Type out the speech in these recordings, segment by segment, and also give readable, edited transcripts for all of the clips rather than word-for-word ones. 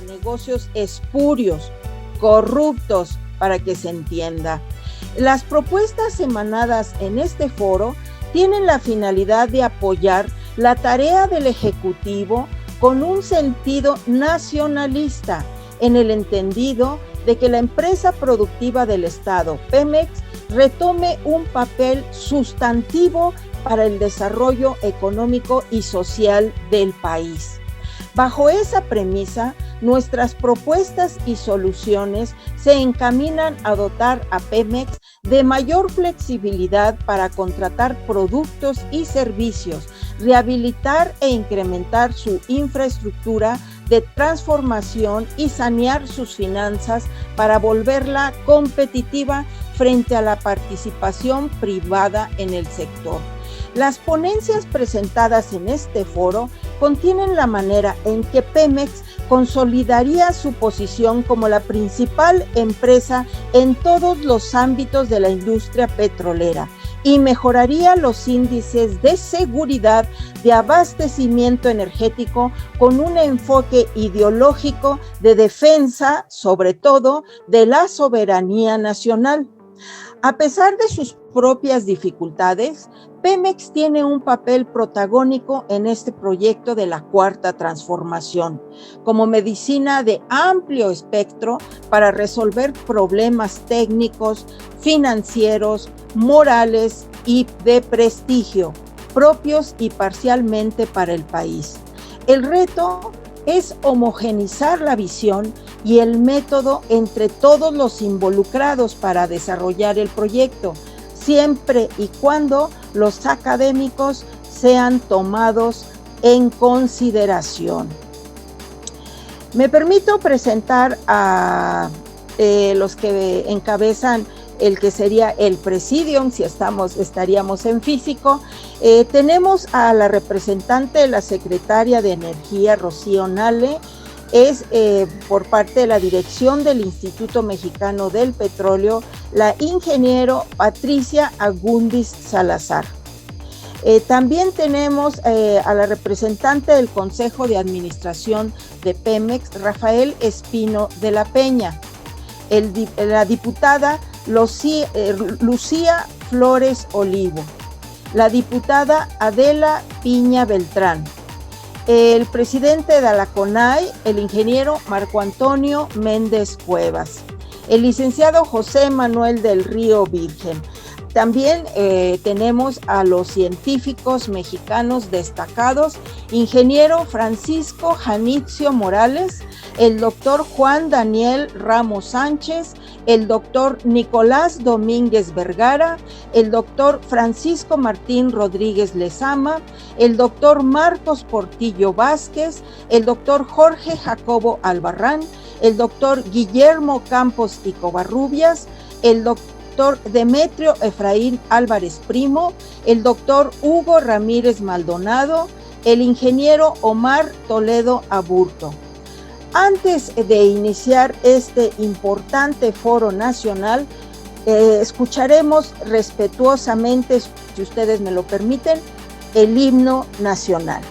para negocios espurios, corruptos, para que se entienda. Las propuestas emanadas en este foro tienen la finalidad de apoyar la tarea del Ejecutivo con un sentido nacionalista, en el entendido de que la empresa productiva del Estado, Pemex, retome un papel sustantivo para el desarrollo económico y social del país. Bajo esa premisa, nuestras propuestas y soluciones se encaminan a dotar a Pemex de mayor flexibilidad para contratar productos y servicios, rehabilitar e incrementar su infraestructura de transformación y sanear sus finanzas para volverla competitiva frente a la participación privada en el sector. Las ponencias presentadas en este foro contienen la manera en que Pemex consolidaría su posición como la principal empresa en todos los ámbitos de la industria petrolera y mejoraría los índices de seguridad de abastecimiento energético con un enfoque ideológico de defensa, sobre todo, de la soberanía nacional. A pesar de sus propias dificultades, Pemex tiene un papel protagónico en este proyecto de la Cuarta Transformación, como medicina de amplio espectro para resolver problemas técnicos, financieros, morales y de prestigio, propios y parcialmente para el país. El reto es homogeneizar la visión y el método entre todos los involucrados para desarrollar el proyecto, siempre y cuando los académicos sean tomados en consideración. Me permito presentar a los que encabezan el que sería el presidium, si estaríamos en físico. Tenemos a la representante de la Secretaria de Energía, Rocío Nale, es por parte de la dirección del Instituto Mexicano del Petróleo, la ingeniero Patricia Agundis Salazar. También tenemos a la representante del Consejo de Administración de Pemex, Rafael Espino de la Peña, la diputada Lucía Flores Olivo, la diputada Adela Piña Beltrán, el presidente de la CONAI, el ingeniero Marco Antonio Méndez Cuevas, el licenciado José Manuel del Río Virgen. También tenemos a los científicos mexicanos destacados, ingeniero Francisco Janitzio Morales, el doctor Juan Daniel Ramos Sánchez, el doctor Nicolás Domínguez Vergara, el doctor Francisco Martín Rodríguez Lezama, el doctor Marcos Portillo Vázquez, el doctor Jorge Jacobo Albarrán, el doctor Guillermo Campos y Covarrubias, el doctor Demetrio Efraín Álvarez Primo, el doctor Hugo Ramírez Maldonado, el ingeniero Omar Toledo Aburto. Antes de iniciar este importante foro nacional, escucharemos respetuosamente, si ustedes me lo permiten, el himno nacional.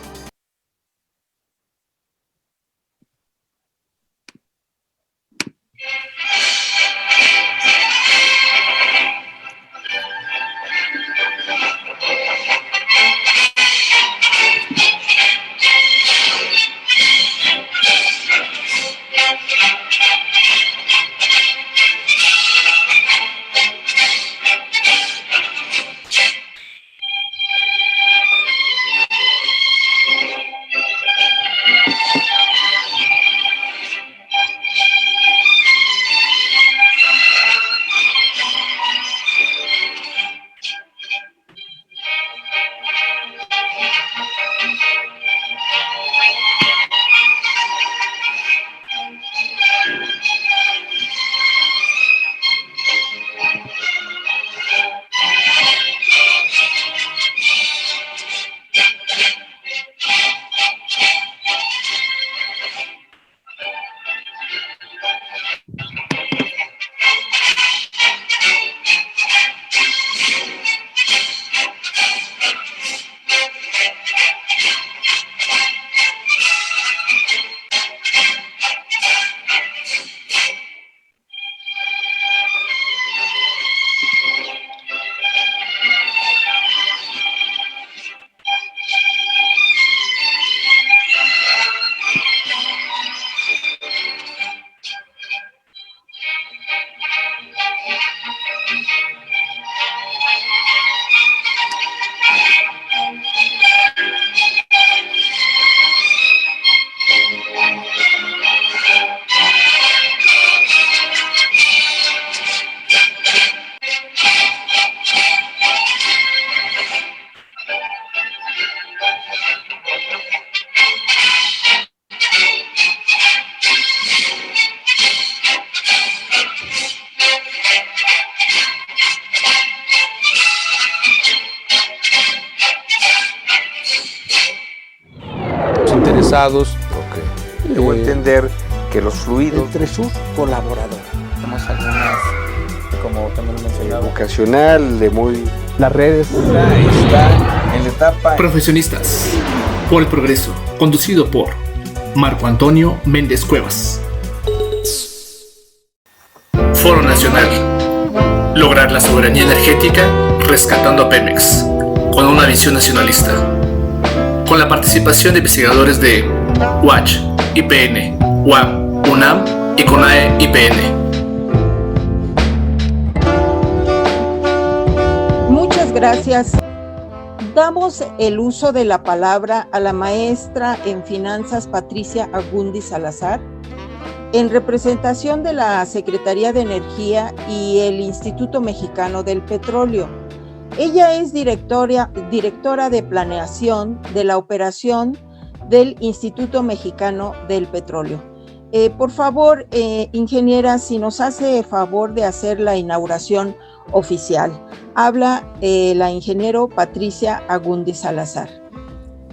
pesados. Okay. Debo entender que los fluidos entre sus colaboradores. Tenemos algunas, como también lo mencionaba, vocacional, de muy... Las redes. Está en la etapa Profesionistas por el Progreso, conducido por Marco Antonio Méndez Cuevas. Foro Nacional. Lograr la soberanía energética rescatando a Pemex, con una visión nacionalista. Con la participación de investigadores de UACH, IPN, UAM, UNAM y CONAE IPN. Muchas gracias. Damos el uso de la palabra a la maestra en finanzas Patricia Agundi Salazar, en representación de la Secretaría de Energía y el Instituto Mexicano del Petróleo. Ella es directora de planeación de la operación del Instituto Mexicano del Petróleo. Por favor, ingeniera, si nos hace favor de hacer la inauguración oficial. Habla la ingeniero Patricia Agundi Salazar.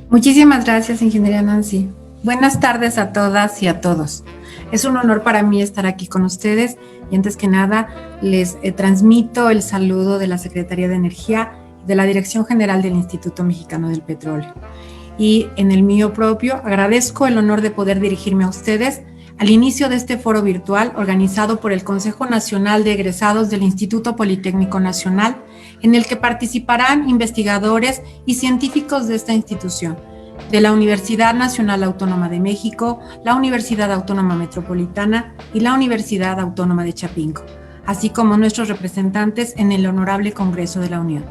Muchísimas gracias, ingeniera Nancy. Buenas tardes a todas y a todos. Es un honor para mí estar aquí con ustedes y antes que nada les transmito el saludo de la Secretaría de Energía y de la Dirección General del Instituto Mexicano del Petróleo. Y en el mío propio agradezco el honor de poder dirigirme a ustedes al inicio de este foro virtual organizado por el Consejo Nacional de Egresados del Instituto Politécnico Nacional, en el que participarán investigadores y científicos de esta institución, de la Universidad Nacional Autónoma de México, la Universidad Autónoma Metropolitana y la Universidad Autónoma de Chapingo, así como nuestros representantes en el Honorable Congreso de la Unión.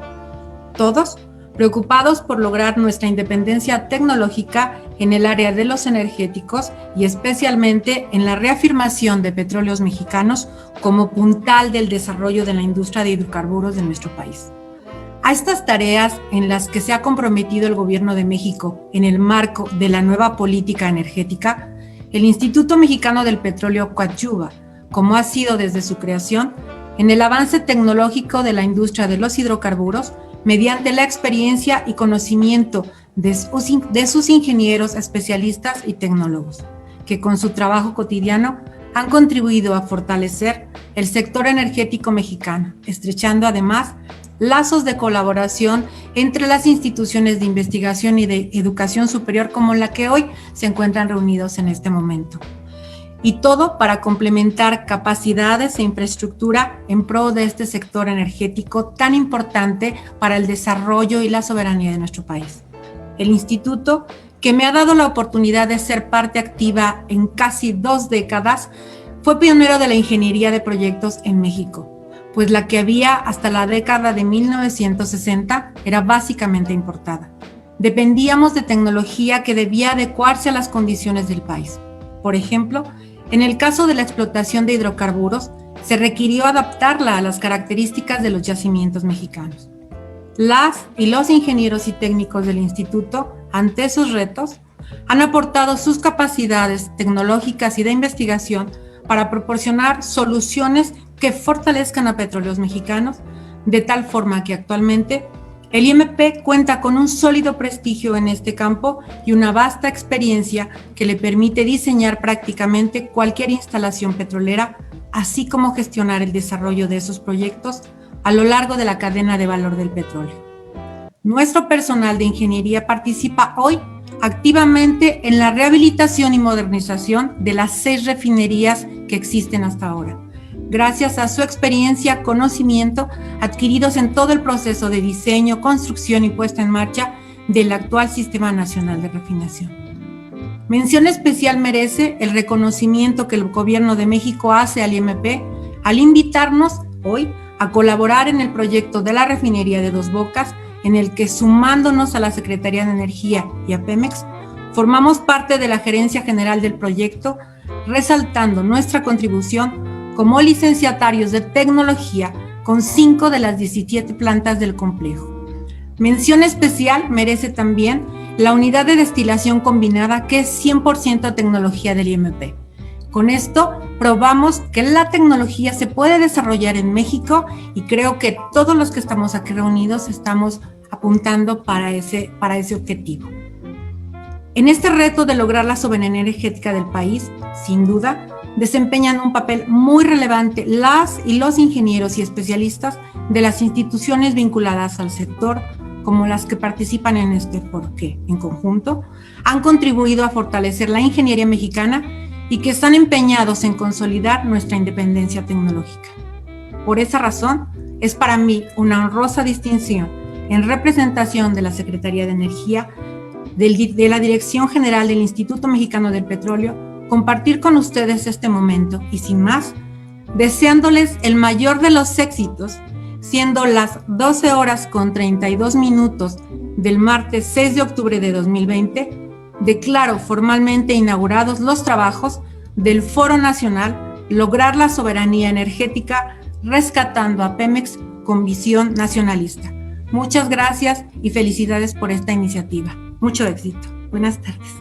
Todos preocupados por lograr nuestra independencia tecnológica en el área de los energéticos y especialmente en la reafirmación de Petróleos Mexicanos como puntal del desarrollo de la industria de hidrocarburos de nuestro país. A estas tareas en las que se ha comprometido el Gobierno de México en el marco de la nueva política energética, el Instituto Mexicano del Petróleo coadyuva, como ha sido desde su creación, en el avance tecnológico de la industria de los hidrocarburos mediante la experiencia y conocimiento de sus ingenieros, especialistas y tecnólogos, que con su trabajo cotidiano han contribuido a fortalecer el sector energético mexicano, estrechando además lazos de colaboración entre las instituciones de investigación y de educación superior como la que hoy se encuentran reunidos en este momento. Y todo para complementar capacidades e infraestructura en pro de este sector energético tan importante para el desarrollo y la soberanía de nuestro país. El instituto, que me ha dado la oportunidad de ser parte activa en casi 2 décadas, fue pionero de la ingeniería de proyectos en México, pues la que había hasta la década de 1960 era básicamente importada. Dependíamos de tecnología que debía adecuarse a las condiciones del país. Por ejemplo, en el caso de la explotación de hidrocarburos, se requirió adaptarla a las características de los yacimientos mexicanos. Las y los ingenieros y técnicos del instituto, ante esos retos, han aportado sus capacidades tecnológicas y de investigación para proporcionar soluciones que fortalezcan a Petróleos Mexicanos, de tal forma que actualmente el IMP cuenta con un sólido prestigio en este campo y una vasta experiencia que le permite diseñar prácticamente cualquier instalación petrolera, así como gestionar el desarrollo de esos proyectos a lo largo de la cadena de valor del petróleo. Nuestro personal de ingeniería participa hoy activamente en la rehabilitación y modernización de las 6 refinerías que existen hasta ahora, gracias a su experiencia, conocimiento adquiridos en todo el proceso de diseño, construcción y puesta en marcha del actual Sistema Nacional de Refinación. Mención especial merece el reconocimiento que el Gobierno de México hace al IMP al invitarnos hoy a colaborar en el proyecto de la refinería de Dos Bocas, en el que, sumándonos a la Secretaría de Energía y a Pemex, formamos parte de la Gerencia General del proyecto, resaltando nuestra contribución como licenciatarios de tecnología con 5 de las 17 plantas del complejo. Mención especial merece también la unidad de destilación combinada, que es 100% tecnología del IMP. Con esto probamos que la tecnología se puede desarrollar en México y creo que todos los que estamos aquí reunidos estamos apuntando para ese objetivo. En este reto de lograr la soberanía energética del país, sin duda, desempeñan un papel muy relevante las y los ingenieros y especialistas de las instituciones vinculadas al sector, como las que participan en este foro, que, en conjunto, han contribuido a fortalecer la ingeniería mexicana y que están empeñados en consolidar nuestra independencia tecnológica. Por esa razón, es para mí una honrosa distinción, en representación de la Secretaría de Energía, de la Dirección General del Instituto Mexicano del Petróleo, compartir con ustedes este momento y sin más, deseándoles el mayor de los éxitos, siendo las 12:32 del martes 6 de octubre de 2020, declaro formalmente inaugurados los trabajos del Foro Nacional Lograr la Soberanía Energética, rescatando a Pemex con visión nacionalista. Muchas gracias y felicidades por esta iniciativa. Mucho éxito. Buenas tardes.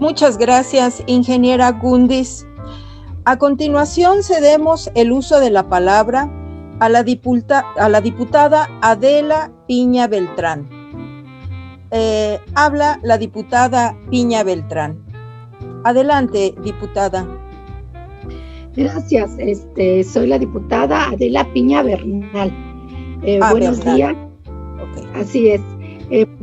Muchas gracias, ingeniera Gundis. A continuación, cedemos el uso de la palabra a la diputada Adela Piña Beltrán. Habla la diputada Piña Beltrán. Adelante, diputada. Gracias, soy la diputada Adela Piña Bernal. Buenos Bernal. días. Okay. Así es.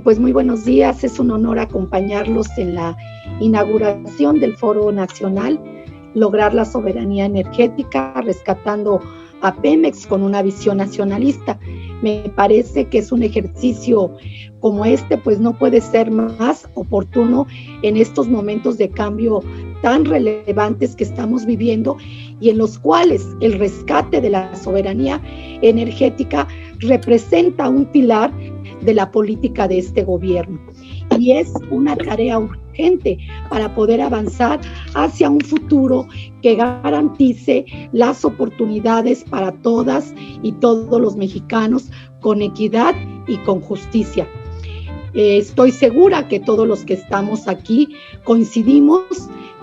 Pues muy buenos días, es un honor acompañarlos en la inauguración del Foro Nacional Lograr la Soberanía Energética, rescatando a Pemex con una visión nacionalista. Me parece que es un ejercicio como este, pues no puede ser más oportuno en estos momentos de cambio tan relevantes que estamos viviendo y en los cuales el rescate de la soberanía energética representa un pilar de la política de este gobierno. Y es una tarea urgente para poder avanzar hacia un futuro que garantice las oportunidades para todas y todos los mexicanos con equidad y con justicia. Estoy segura que todos los que estamos aquí coincidimos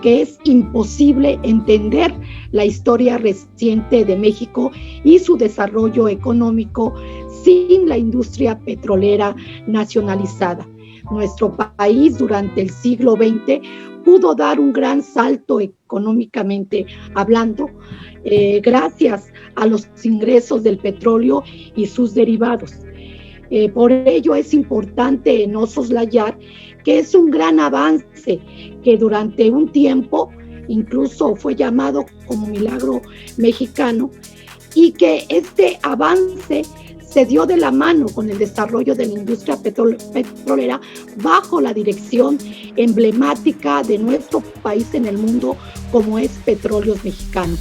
que es imposible entender la historia reciente de México y su desarrollo económico sin la industria petrolera nacionalizada. Nuestro país durante el siglo XX pudo dar un gran salto económicamente hablando, gracias a los ingresos del petróleo y sus derivados. Por ello es importante no soslayar que es un gran avance que durante un tiempo incluso fue llamado como milagro mexicano, y que este avance se dio de la mano con el desarrollo de la industria petrolera bajo la dirección emblemática de nuestro país en el mundo, como es Petróleos Mexicanos.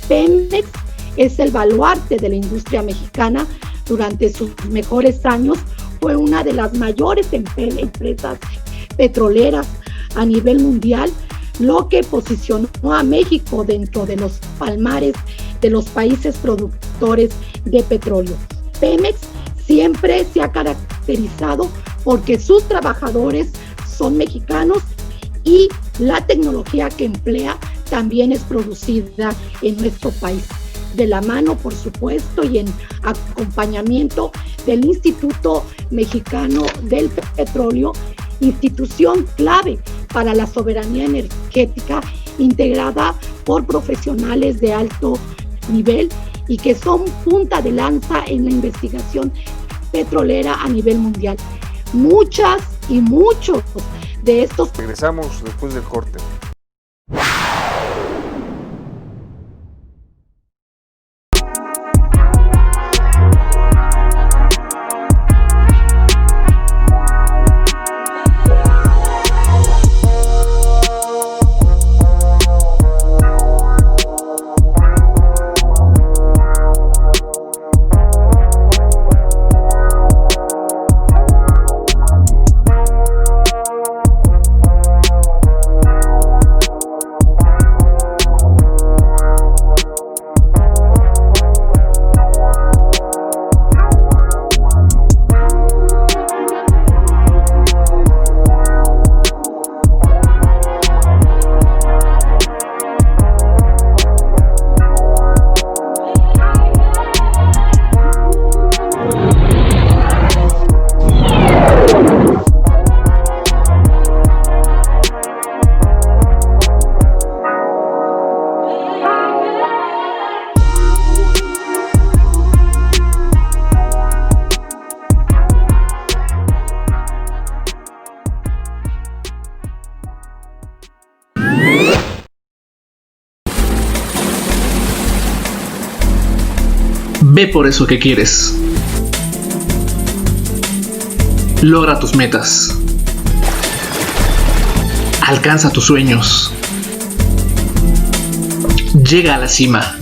Pemex es el baluarte de la industria mexicana. Durante sus mejores años fue una de las mayores empresas petroleras a nivel mundial, lo que posicionó a México dentro de los palmares de los países productores de petróleo. Pemex siempre se ha caracterizado porque sus trabajadores son mexicanos y la tecnología que emplea también es producida en nuestro país, de la mano, por supuesto, y en acompañamiento del Instituto Mexicano del Petróleo, institución clave para la soberanía energética, integrada por profesionales de alto nivel y que son punta de lanza en la investigación petrolera a nivel mundial. Muchas y muchos de estos... Regresamos después del corte. Ve por eso que quieres. Logra tus metas. Alcanza tus sueños. Llega a la cima.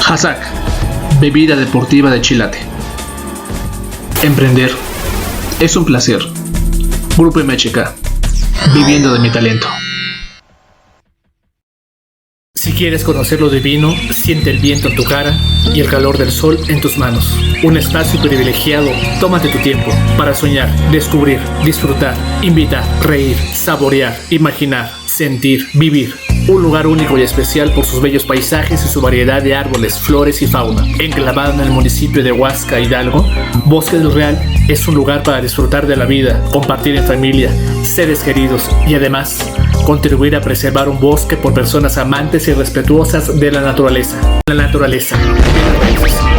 Hazak, bebida deportiva de Chilate. Emprender es un placer. Grupo MHK, viviendo de mi talento. Si quieres conocer lo divino, siente el viento en tu cara y el calor del sol en tus manos. Un espacio privilegiado, tómate tu tiempo para soñar, descubrir, disfrutar, invitar, reír, saborear, imaginar, sentir, vivir. Un lugar único y especial por sus bellos paisajes y su variedad de árboles, flores y fauna. Enclavado en el municipio de Huasca, Hidalgo, Bosque del Real es un lugar para disfrutar de la vida, compartir en familia, seres queridos y además contribuir a preservar un bosque por personas amantes y respetuosas de la naturaleza. La naturaleza,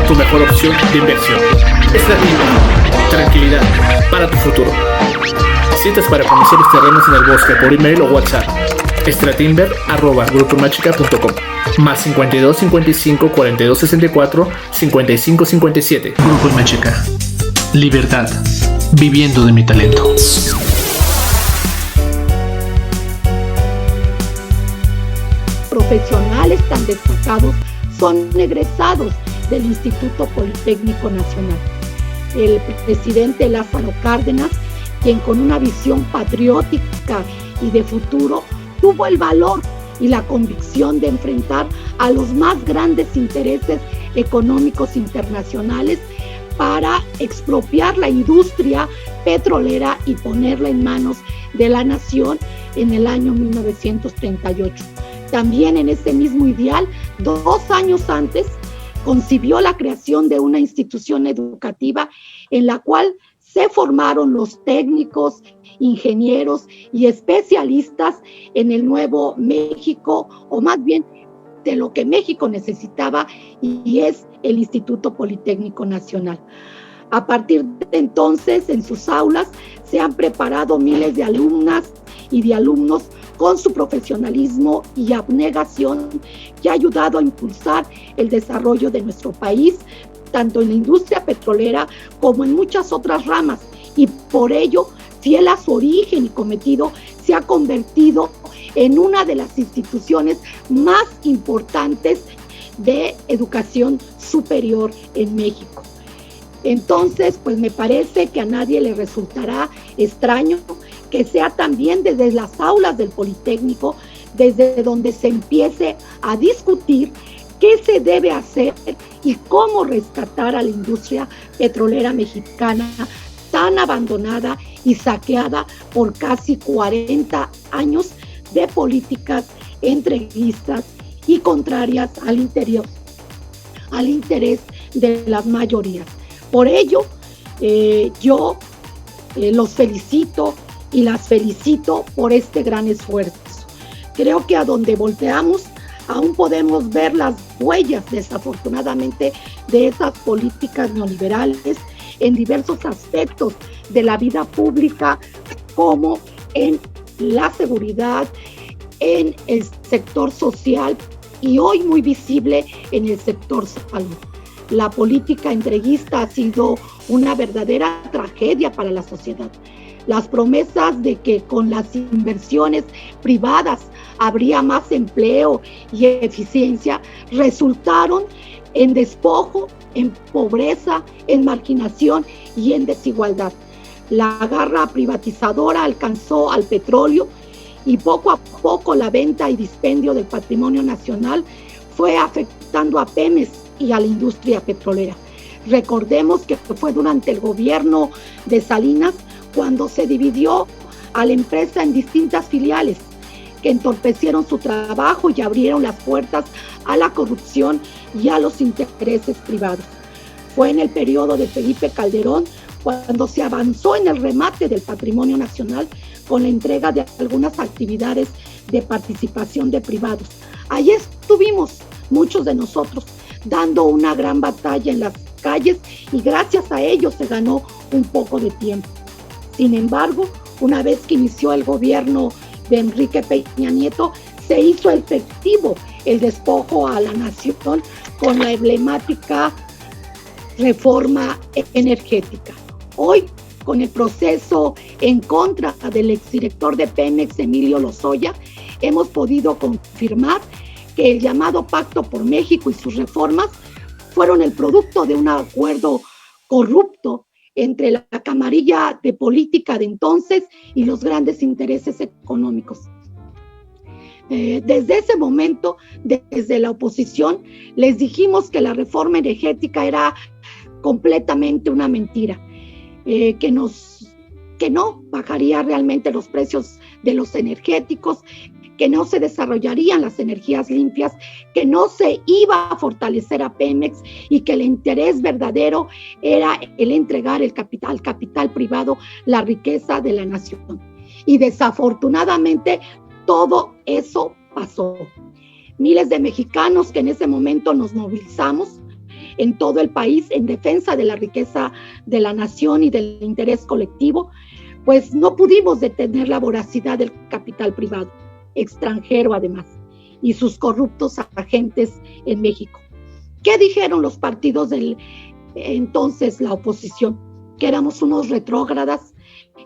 tu mejor opción de inversión. Estrategia, tranquilidad para tu futuro. Citas para conocer los terrenos en el bosque por email o WhatsApp. estratimber@grupomhk.com más 52 55 42 64 55 57. Grupo MHK. Libertad. Viviendo de mi talento. Profesionales tan destacados son egresados del Instituto Politécnico Nacional. El presidente Lázaro Cárdenas, quien con una visión patriótica y de futuro tuvo el valor y la convicción de enfrentar a los más grandes intereses económicos internacionales para expropiar la industria petrolera y ponerla en manos de la nación en el año 1938. También en ese mismo ideal, 2 años antes, concibió la creación de una institución educativa en la cual se formaron los técnicos, ingenieros y especialistas en el nuevo México, o más bien de lo que México necesitaba, y es el Instituto Politécnico Nacional. A partir de entonces, en sus aulas se han preparado miles de alumnas y de alumnos con su profesionalismo y abnegación, que ha ayudado a impulsar el desarrollo de nuestro país, tanto en la industria petrolera como en muchas otras ramas, y por ello, fiel a su origen y cometido, se ha convertido en una de las instituciones más importantes de educación superior en México. Entonces, pues me parece que a nadie le resultará extraño que sea también desde las aulas del Politécnico, desde donde se empiece a discutir qué se debe hacer y cómo rescatar a la industria petrolera mexicana, tan abandonada y saqueada por casi 40 años de políticas entreguistas y contrarias al interés de las mayorías. Por ello, yo los felicito y las felicito por este gran esfuerzo. Creo que a donde volteamos aún podemos ver las huellas, desafortunadamente, de esas políticas neoliberales en diversos aspectos de la vida pública, como en la seguridad, en el sector social y hoy muy visible en el sector salud. La política entreguista ha sido una verdadera tragedia para la sociedad. Las promesas de que con las inversiones privadas habría más empleo y eficiencia resultaron en despojo, en pobreza, en marginación y en desigualdad. La garra privatizadora alcanzó al petróleo y poco a poco la venta y dispendio del patrimonio nacional fue afectando a Pemex y a la industria petrolera. Recordemos que fue durante el gobierno de Salinas cuando se dividió a la empresa en distintas filiales que entorpecieron su trabajo y abrieron las puertas a la corrupción y a los intereses privados. Fue en el periodo de Felipe Calderón cuando se avanzó en el remate del patrimonio nacional con la entrega de algunas actividades de participación de privados. Allí estuvimos muchos de nosotros dando una gran batalla en las calles y gracias a ello se ganó un poco de tiempo. Sin embargo, una vez que inició el gobierno de Enrique Peña Nieto, se hizo efectivo el despojo a la nación con la emblemática reforma energética. Hoy, con el proceso en contra del exdirector de Pemex, Emilio Lozoya, hemos podido confirmar que el llamado Pacto por México y sus reformas fueron el producto de un acuerdo corrupto entre la camarilla de política de entonces y los grandes intereses económicos. Desde ese momento, desde la oposición, les dijimos que la reforma energética era completamente una mentira, que no bajaría realmente los precios de los energéticos, que no se desarrollarían las energías limpias, que no se iba a fortalecer a Pemex y que el interés verdadero era el entregar al capital privado la riqueza de la nación. Y desafortunadamente todo eso pasó. Miles de mexicanos que en ese momento nos movilizamos en todo el país en defensa de la riqueza de la nación y del interés colectivo, pues no pudimos detener la voracidad del capital privado, extranjero además, y sus corruptos agentes en México. ¿Qué dijeron los partidos del entonces la oposición? Que éramos unos retrógradas,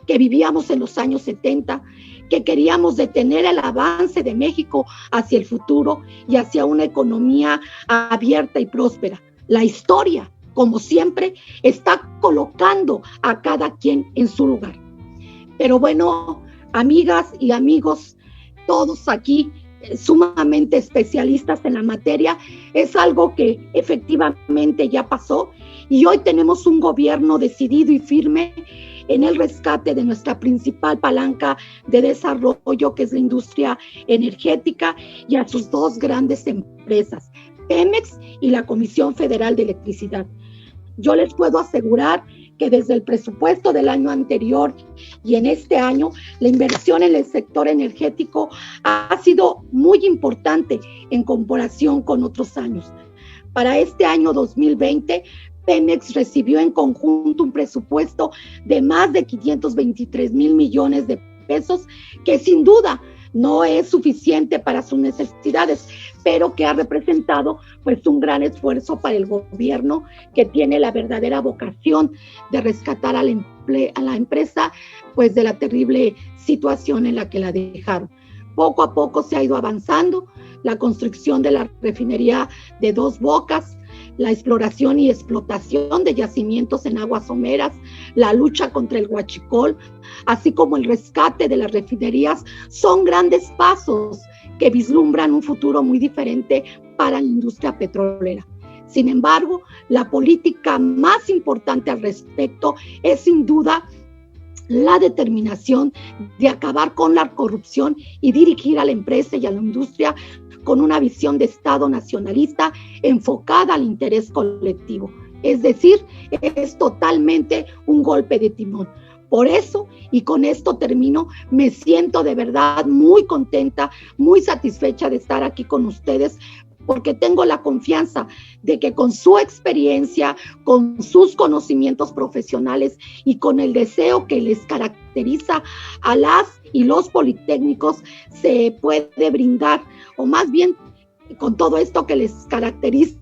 que vivíamos en los años 70, que queríamos detener el avance de México hacia el futuro y hacia una economía abierta y próspera. La historia, como siempre, está colocando a cada quien en su lugar. Pero bueno, amigas y amigos, todos aquí sumamente especialistas en la materia, es algo que efectivamente ya pasó y hoy tenemos un gobierno decidido y firme en el rescate de nuestra principal palanca de desarrollo, que es la industria energética, y a sus dos grandes empresas, Pemex y la Comisión Federal de Electricidad. Yo les puedo asegurar que desde el presupuesto del año anterior y en este año, la inversión en el sector energético ha sido muy importante en comparación con otros años. Para este año 2020, Pemex recibió en conjunto un presupuesto de más de 523 mil millones de pesos, que sin duda no es suficiente para sus necesidades, pero que ha representado pues un gran esfuerzo para el gobierno, que tiene la verdadera vocación de rescatar a la empresa pues de la terrible situación en la que la dejaron. Poco a poco se ha ido avanzando la construcción de la refinería de Dos Bocas, la exploración y explotación de yacimientos en aguas someras, la lucha contra el huachicol, así como el rescate de las refinerías, son grandes pasos que vislumbran un futuro muy diferente para la industria petrolera. Sin embargo, la política más importante al respecto es sin duda la determinación de acabar con la corrupción y dirigir a la empresa y a la industria con una visión de Estado nacionalista enfocada al interés colectivo. Es decir, es totalmente un golpe de timón. Por eso, y con esto termino, me siento de verdad muy contenta, muy satisfecha de estar aquí con ustedes, porque tengo la confianza de que con su experiencia, con sus conocimientos profesionales y con el deseo que les caracteriza a las y los politécnicos, se puede brindar, o más bien con todo esto que les caracteriza,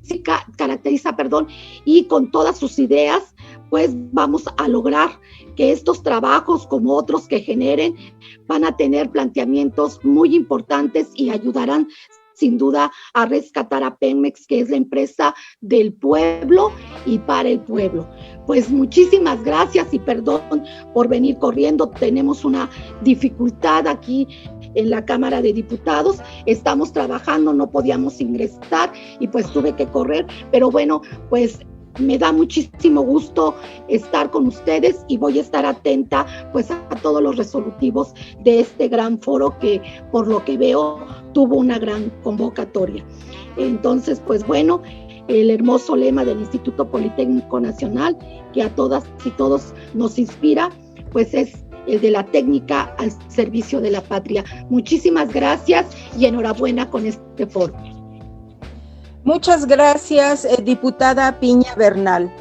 y con todas sus ideas, pues vamos a lograr que estos trabajos, como otros que generen, van a tener planteamientos muy importantes y ayudarán sin duda a rescatar a Pemex, que es la empresa del pueblo y para el pueblo. Pues muchísimas gracias y perdón por venir corriendo. Tenemos una dificultad aquí en la Cámara de Diputados. Estamos trabajando, no podíamos ingresar y pues tuve que correr. Pero bueno, pues me da muchísimo gusto estar con ustedes y voy a estar atenta pues a todos los resolutivos de este gran foro que, por lo que veo, tuvo una gran convocatoria. Entonces, pues bueno, el hermoso lema del Instituto Politécnico Nacional, que a todas y todos nos inspira, pues es el de la técnica al servicio de la patria. Muchísimas gracias y enhorabuena con este foro. Muchas gracias, diputada Piña Bernal.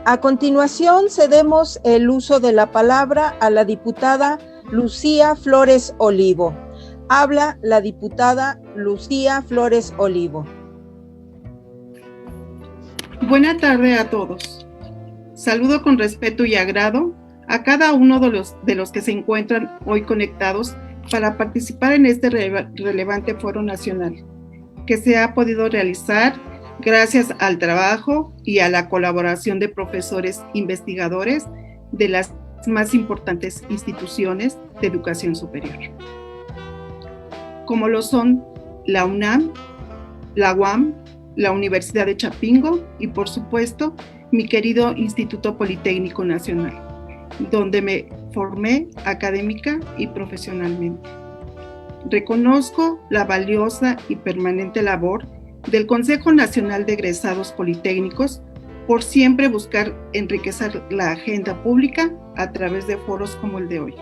A continuación, cedemos el uso de la palabra a la diputada Lucía Flores Olivo. Habla la diputada Lucía Flores Olivo. Buena tarde a todos. Saludo con respeto y agrado a cada uno de los que se encuentran hoy conectados para participar en este relevante foro nacional, que se ha podido realizar gracias al trabajo y a la colaboración de profesores investigadores de las más importantes instituciones de educación superior, como lo son la UNAM, la UAM, la Universidad de Chapingo y, por supuesto, mi querido Instituto Politécnico Nacional, donde me formé académica y profesionalmente. Reconozco la valiosa y permanente labor del Consejo Nacional de Egresados Politécnicos por siempre buscar enriquecer la agenda pública a través de foros como el de hoy.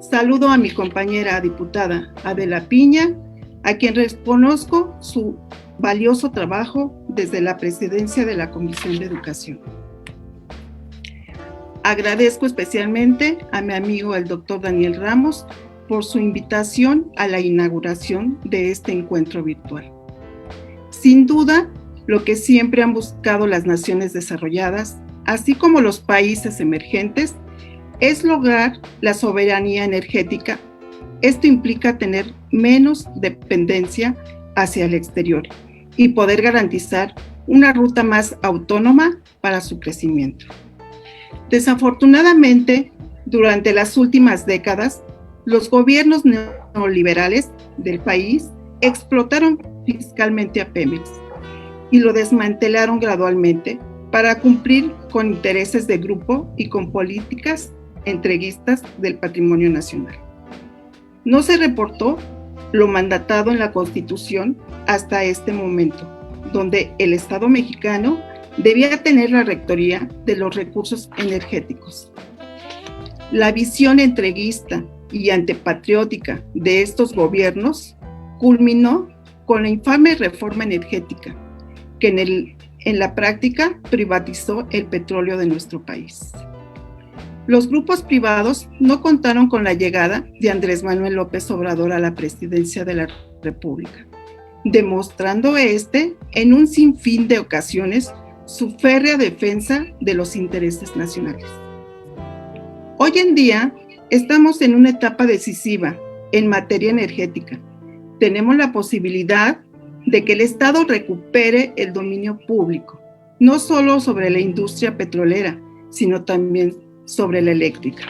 Saludo a mi compañera diputada Adela Piña, a quien reconozco su valioso trabajo desde la presidencia de la Comisión de Educación. Agradezco especialmente a mi amigo el doctor Daniel Ramos por su invitación a la inauguración de este encuentro virtual. Sin duda, lo que siempre han buscado las naciones desarrolladas, así como los países emergentes, es lograr la soberanía energética. Esto implica tener menos dependencia hacia el exterior y poder garantizar una ruta más autónoma para su crecimiento. Desafortunadamente, durante las últimas décadas, los gobiernos neoliberales del país explotaron fiscalmente a Pemex y lo desmantelaron gradualmente para cumplir con intereses de grupo y con políticas entreguistas del patrimonio nacional. No se reportó lo mandatado en la Constitución hasta este momento, donde el Estado mexicano debía tener la rectoría de los recursos energéticos. La visión entreguista y antipatriótica de estos gobiernos culminó con la infame reforma energética, que en la práctica privatizó el petróleo de nuestro país. Los grupos privados no contaron con la llegada de Andrés Manuel López Obrador a la presidencia de la República, demostrando en un sinfín de ocasiones su férrea defensa de los intereses nacionales. Hoy en día estamos en una etapa decisiva en materia energética. Tenemos la posibilidad de que el Estado recupere el dominio público, no solo sobre la industria petrolera, sino también sobre la eléctrica.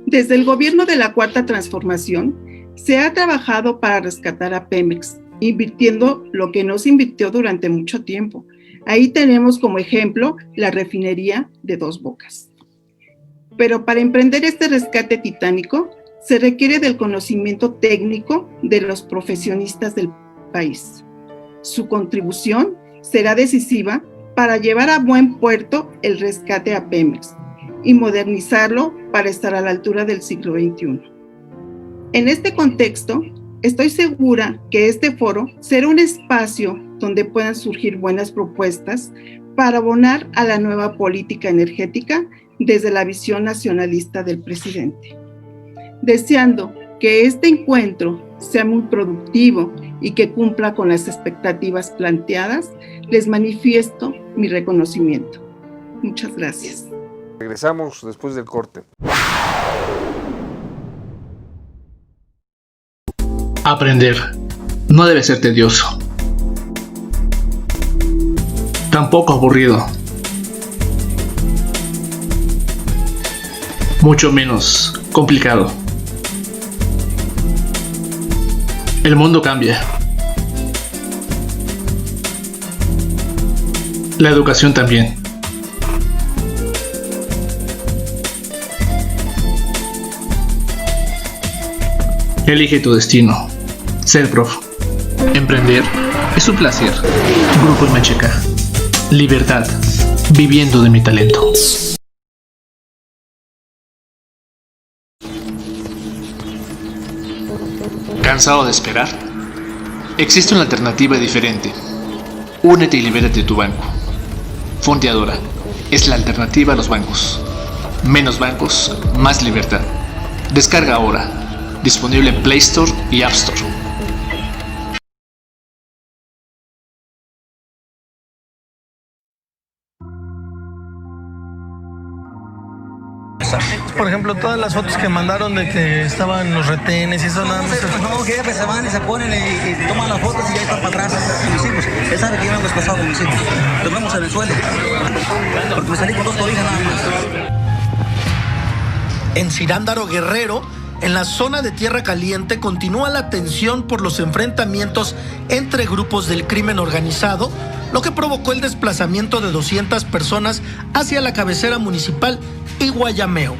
Desde el gobierno de la Cuarta Transformación se ha trabajado para rescatar a Pemex, invirtiendo lo que no se invirtió durante mucho tiempo. Ahí tenemos como ejemplo la refinería de Dos Bocas. Pero para emprender este rescate titánico, se requiere del conocimiento técnico de los profesionistas del país. Su contribución será decisiva para llevar a buen puerto el rescate a Pemex y modernizarlo para estar a la altura del siglo XXI. En este contexto, estoy segura que este foro será un espacio donde puedan surgir buenas propuestas para abonar a la nueva política energética desde la visión nacionalista del presidente. Deseando que este encuentro sea muy productivo y que cumpla con las expectativas planteadas, les manifiesto mi reconocimiento. Muchas gracias. Regresamos después del corte. Aprender no debe ser tedioso, tampoco aburrido, mucho menos complicado. El mundo cambia. La educación también. Elige tu destino. Ser prof. Emprender es un placer. Grupo Imacheca. Libertad. Viviendo de mi talento. ¿Cansado de esperar? Existe una alternativa diferente. Únete y libérate de tu banco. Fondeadora es la alternativa a los bancos. Menos bancos, más libertad. Descarga ahora. Disponible en Play Store y App Store. Por ejemplo, todas las fotos que mandaron de que estaban los retenes y eso nada más. No, que se van y se ponen y toman las fotos y ya están para atrás con mis hijos. Él sabe que yo vengo desplazado con mis hijos. Nos vemos en el suelo. Porque me salí con 2 cobijas nada más. En Cirándaro, Guerrero, en la zona de Tierra Caliente, continúa la tensión por los enfrentamientos entre grupos del crimen organizado, lo que provocó el desplazamiento de 200 personas hacia la cabecera municipal y Guayameo.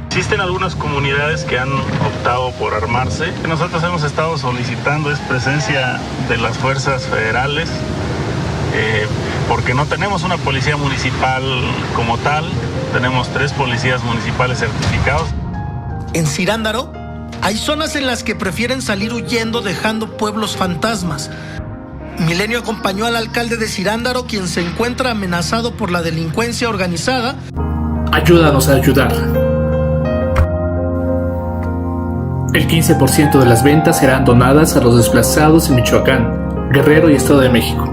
Existen algunas comunidades que han optado por armarse. Nosotros hemos estado solicitando presencia de las fuerzas federales porque no tenemos una policía municipal como tal, tenemos 3 policías municipales certificados. En Cirándaro hay zonas en las que prefieren salir huyendo dejando pueblos fantasmas. Milenio acompañó al alcalde de Cirándaro, quien se encuentra amenazado por la delincuencia organizada. Ayúdanos a ayudar. El 15% de las ventas serán donadas a los desplazados en Michoacán, Guerrero y Estado de México.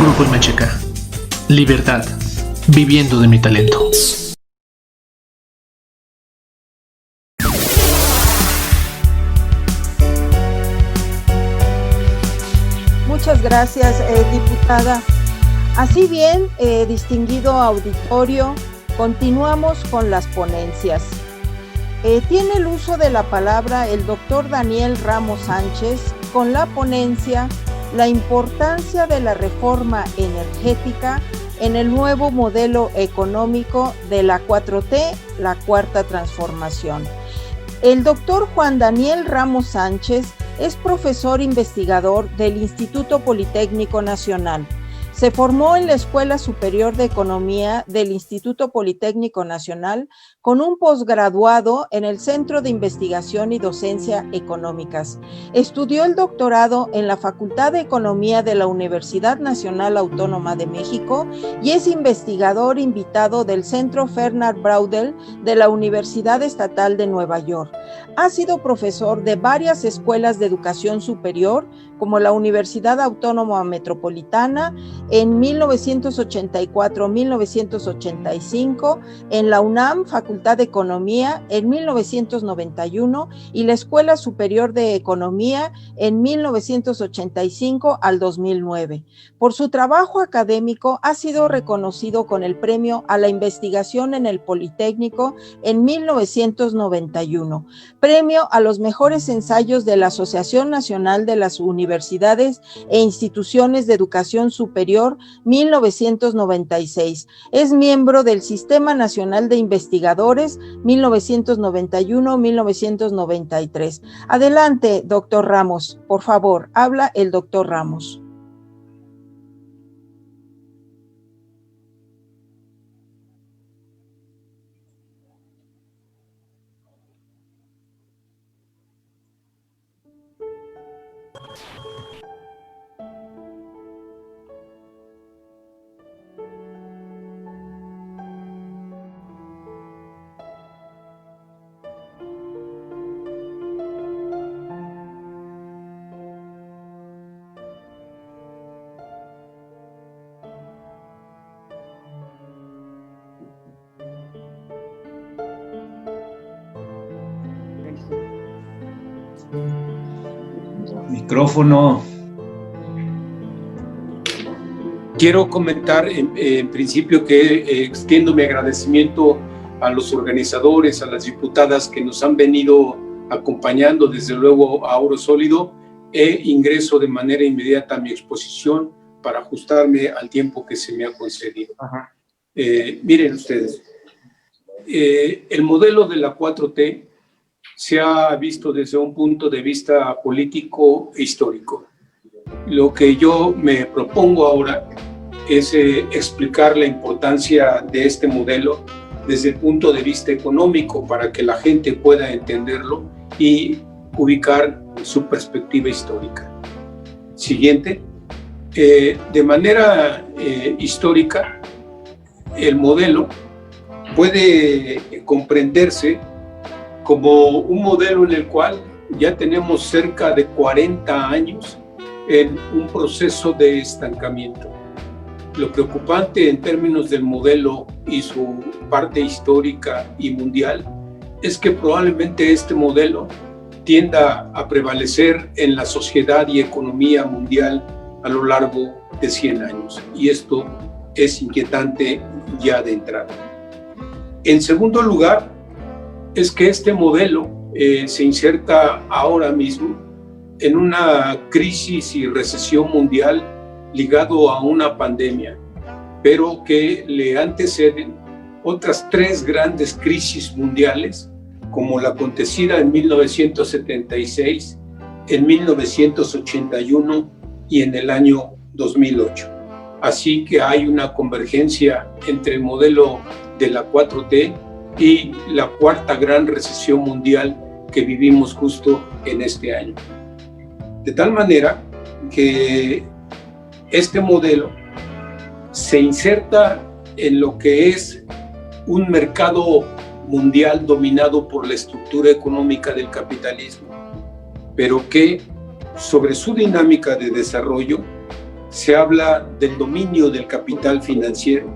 Grupo Imacheca. Libertad. Viviendo de mi talento. Muchas gracias, diputada. Así bien, distinguido auditorio, continuamos con las ponencias. Tiene el uso de la palabra el doctor Daniel Ramos Sánchez con la ponencia La importancia de la reforma energética en el nuevo modelo económico de la 4T, la Cuarta Transformación. El doctor Juan Daniel Ramos Sánchez es profesor investigador del Instituto Politécnico Nacional. Se formó en la Escuela Superior de Economía del Instituto Politécnico Nacional con un posgraduado en el Centro de Investigación y Docencia Económicas. Estudió el doctorado en la Facultad de Economía de la Universidad Nacional Autónoma de México y es investigador invitado del Centro Fernand Braudel de la Universidad Estatal de Nueva York. Ha sido profesor de varias escuelas de educación superior, como la Universidad Autónoma Metropolitana en 1984-1985, en la UNAM, Facultad de Economía en 1991 y la Escuela Superior de Economía en 1985 al 2009. Por su trabajo académico ha sido reconocido con el Premio a la Investigación en el Politécnico en 1991, Premio a los Mejores Ensayos de la Asociación Nacional de las Universidades e Instituciones de Educación Superior 1996. Es miembro del Sistema Nacional de Investigadores 1991-1993. Adelante, doctor Ramos. Por favor, habla el doctor Ramos. Micrófono. Quiero comentar en principio que extiendo mi agradecimiento a los organizadores, a las diputadas que nos han venido acompañando, desde luego a Oro Sólido, e ingreso de manera inmediata a mi exposición para ajustarme al tiempo que se me ha concedido. Miren ustedes, el modelo de la 4T se ha visto desde un punto de vista político e histórico. Lo que yo me propongo ahora es explicar la importancia de este modelo desde el punto de vista económico para que la gente pueda entenderlo y ubicar su perspectiva histórica. Siguiente. De manera histórica, el modelo puede comprenderse como un modelo en el cual ya tenemos cerca de 40 años en un proceso de estancamiento. Lo preocupante en términos del modelo y su parte histórica y mundial es que probablemente este modelo tienda a prevalecer en la sociedad y economía mundial a lo largo de 100 años. Y esto es inquietante ya de entrada. En segundo lugar, es que este modelo se inserta ahora mismo en una crisis y recesión mundial ligado a una pandemia, pero que le anteceden otras 3 grandes crisis mundiales, como la acontecida en 1976, en 1981 y en el año 2008. Así que hay una convergencia entre el modelo de la 4T y la 4ª gran recesión mundial que vivimos justo en este año. De tal manera que este modelo se inserta en lo que es un mercado mundial dominado por la estructura económica del capitalismo, pero que sobre su dinámica de desarrollo se habla del dominio del capital financiero,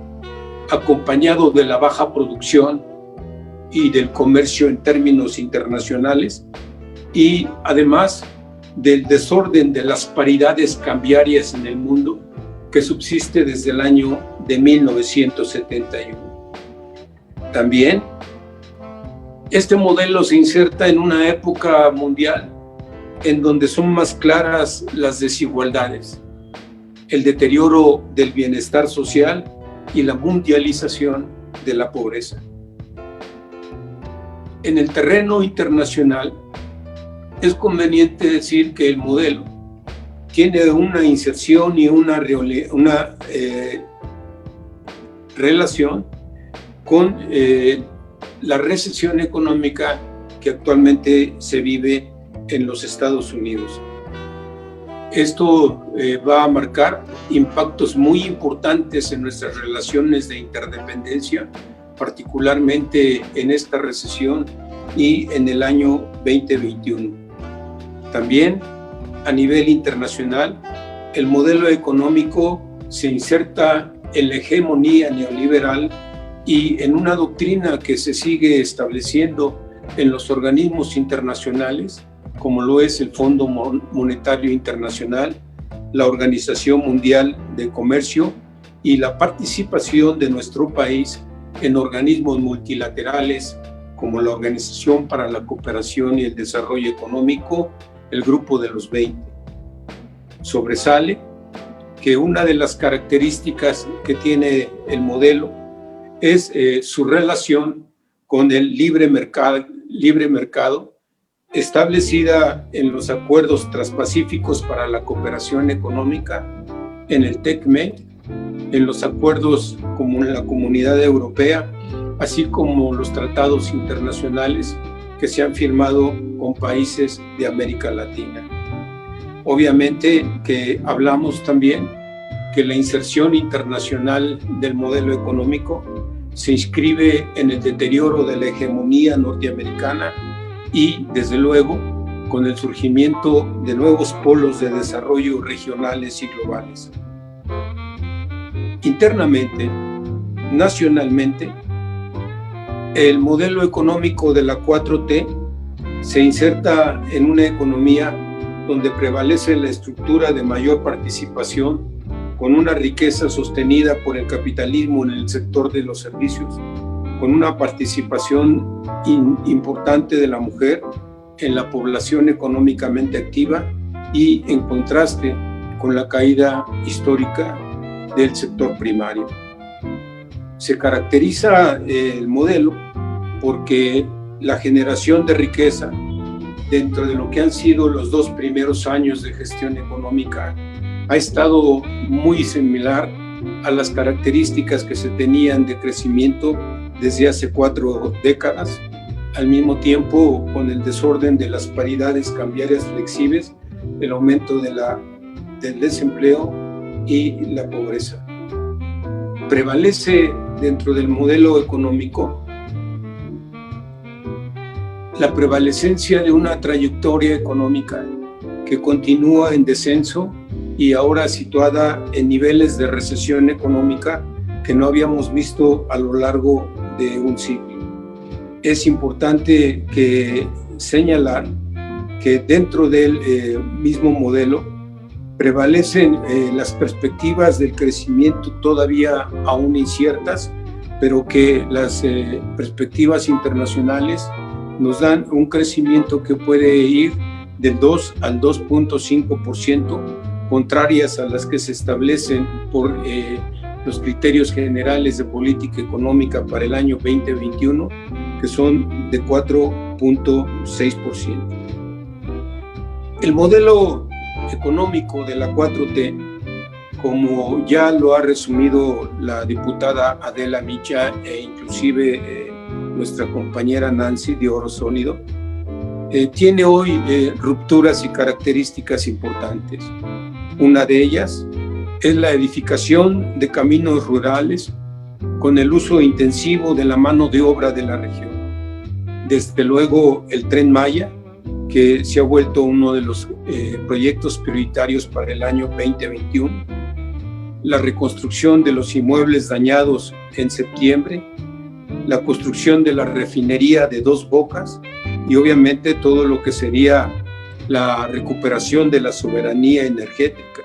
acompañado de la baja producción y del comercio en términos internacionales, y además del desorden de las paridades cambiarias en el mundo que subsiste desde el año de 1971. También, este modelo se inserta en una época mundial en donde son más claras las desigualdades, el deterioro del bienestar social y la mundialización de la pobreza. En el terreno internacional, es conveniente decir que el modelo tiene una inserción y una relación con la recesión económica que actualmente se vive en los Estados Unidos. Esto va a marcar impactos muy importantes en nuestras relaciones de interdependencia, particularmente en esta recesión y en el año 2021. También, a nivel internacional, el modelo económico se inserta en la hegemonía neoliberal y en una doctrina que se sigue estableciendo en los organismos internacionales, como lo es el Fondo Monetario Internacional, la Organización Mundial de Comercio y la participación de nuestro país en organismos multilaterales como la Organización para la Cooperación y el Desarrollo Económico, el Grupo de los 20. Sobresale que una de las características que tiene el modelo es su relación con el libre mercado establecida en los acuerdos transpacíficos para la cooperación económica, en el TECMEC, en los acuerdos como en la Comunidad Europea, así como los tratados internacionales que se han firmado con países de América Latina. Obviamente que hablamos también que la inserción internacional del modelo económico se inscribe en el deterioro de la hegemonía norteamericana y, desde luego, con el surgimiento de nuevos polos de desarrollo regionales y globales. Internamente, nacionalmente, el modelo económico de la 4T se inserta en una economía donde prevalece la estructura de mayor participación, con una riqueza sostenida por el capitalismo en el sector de los servicios, con una participación importante de la mujer en la población económicamente activa y en contraste con la caída histórica del sector primario. Se caracteriza el modelo porque la generación de riqueza dentro de lo que han sido los 2 primeros años de gestión económica ha estado muy similar a las características que se tenían de crecimiento desde hace 4 décadas, al mismo tiempo con el desorden de las paridades cambiarias flexibles, el aumento del desempleo y la pobreza. Prevalece dentro del modelo económico la prevalecencia de una trayectoria económica que continúa en descenso y ahora situada en niveles de recesión económica que no habíamos visto a lo largo de un siglo. Es importante señalar que dentro del mismo modelo prevalecen las perspectivas del crecimiento todavía aún inciertas, pero que las perspectivas internacionales nos dan un crecimiento que puede ir del 2 al 2.5%, contrarias a las que se establecen por los criterios generales de política económica para el año 2021, que son de 4.6%. El modelo económico de la 4T, como ya lo ha resumido la diputada Adela Micha e inclusive nuestra compañera Nancy de Oro Sólido, tiene hoy rupturas y características importantes. Una de ellas es la edificación de caminos rurales con el uso intensivo de la mano de obra de la región. Desde luego el Tren Maya, que se ha vuelto uno de los proyectos prioritarios para el año 2021, la reconstrucción de los inmuebles dañados en septiembre, la construcción de la refinería de Dos Bocas y obviamente todo lo que sería la recuperación de la soberanía energética,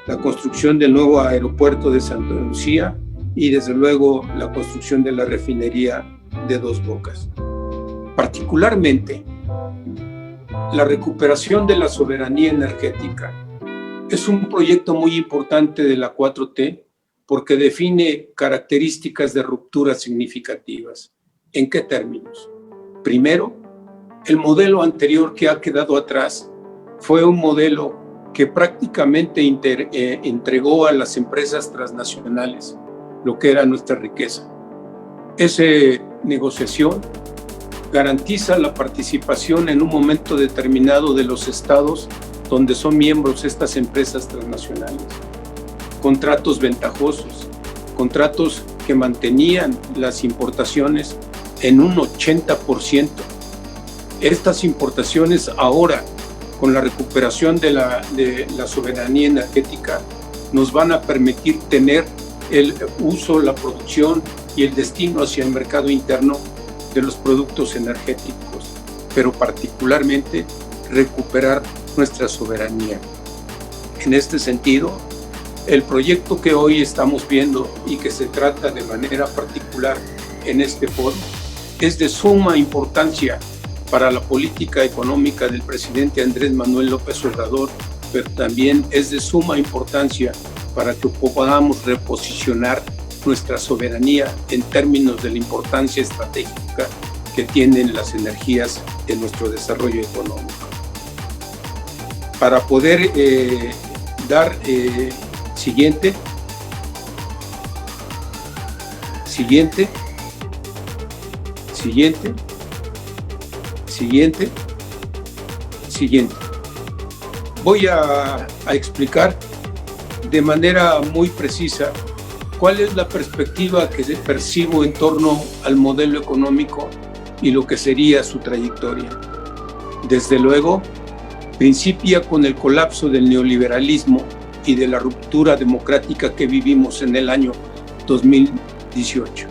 la construcción del nuevo aeropuerto de Santa Lucía y desde luego la construcción de la refinería de Dos Bocas. Particularmente, la recuperación de la soberanía energética es un proyecto muy importante de la 4T porque define características de rupturas significativas. ¿En qué términos? Primero, el modelo anterior que ha quedado atrás fue un modelo que prácticamente entregó a las empresas transnacionales lo que era nuestra riqueza. Esa negociación garantiza la participación en un momento determinado de los estados donde son miembros estas empresas transnacionales. Contratos ventajosos, contratos que mantenían las importaciones en un 80%. Estas importaciones ahora, con la recuperación de la soberanía energética, nos van a permitir tener el uso, la producción y el destino hacia el mercado interno de los productos energéticos, pero particularmente recuperar nuestra soberanía. En este sentido, el proyecto que hoy estamos viendo y que se trata de manera particular en este foro es de suma importancia para la política económica del presidente Andrés Manuel López Obrador, pero también es de suma importancia para que podamos reposicionar nuestra soberanía en términos de la importancia estratégica que tienen las energías en nuestro desarrollo económico. Para poder dar siguiente. Voy a explicar de manera muy precisa cuál es la perspectiva que percibo en torno al modelo económico y lo que sería su trayectoria. Desde luego, principia con el colapso del neoliberalismo y de la ruptura democrática que vivimos en el año 2018.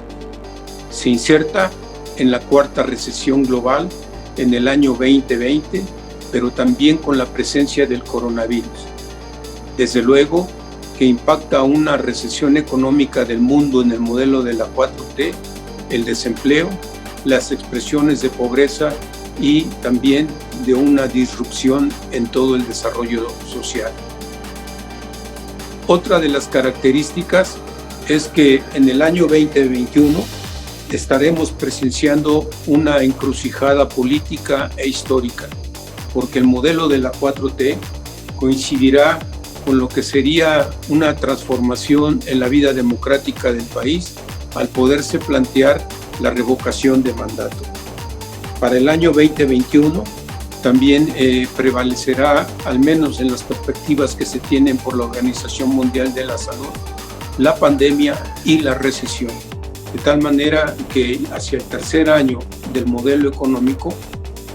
Se inserta en la cuarta recesión global en el año 2020, pero también con la presencia del coronavirus. Desde luego que impacta una recesión económica del mundo en el modelo de la 4T, el desempleo, las expresiones de pobreza y también de una disrupción en todo el desarrollo social. Otra de las características es que en el año 2021 estaremos presenciando una encrucijada política e histórica, porque el modelo de la 4T coincidirá con lo que sería una transformación en la vida democrática del país al poderse plantear la revocación de mandato. Para el año 2021 también prevalecerá, al menos en las perspectivas que se tienen por la Organización Mundial de la Salud, la pandemia y la recesión. De tal manera que hacia el tercer año del modelo económico,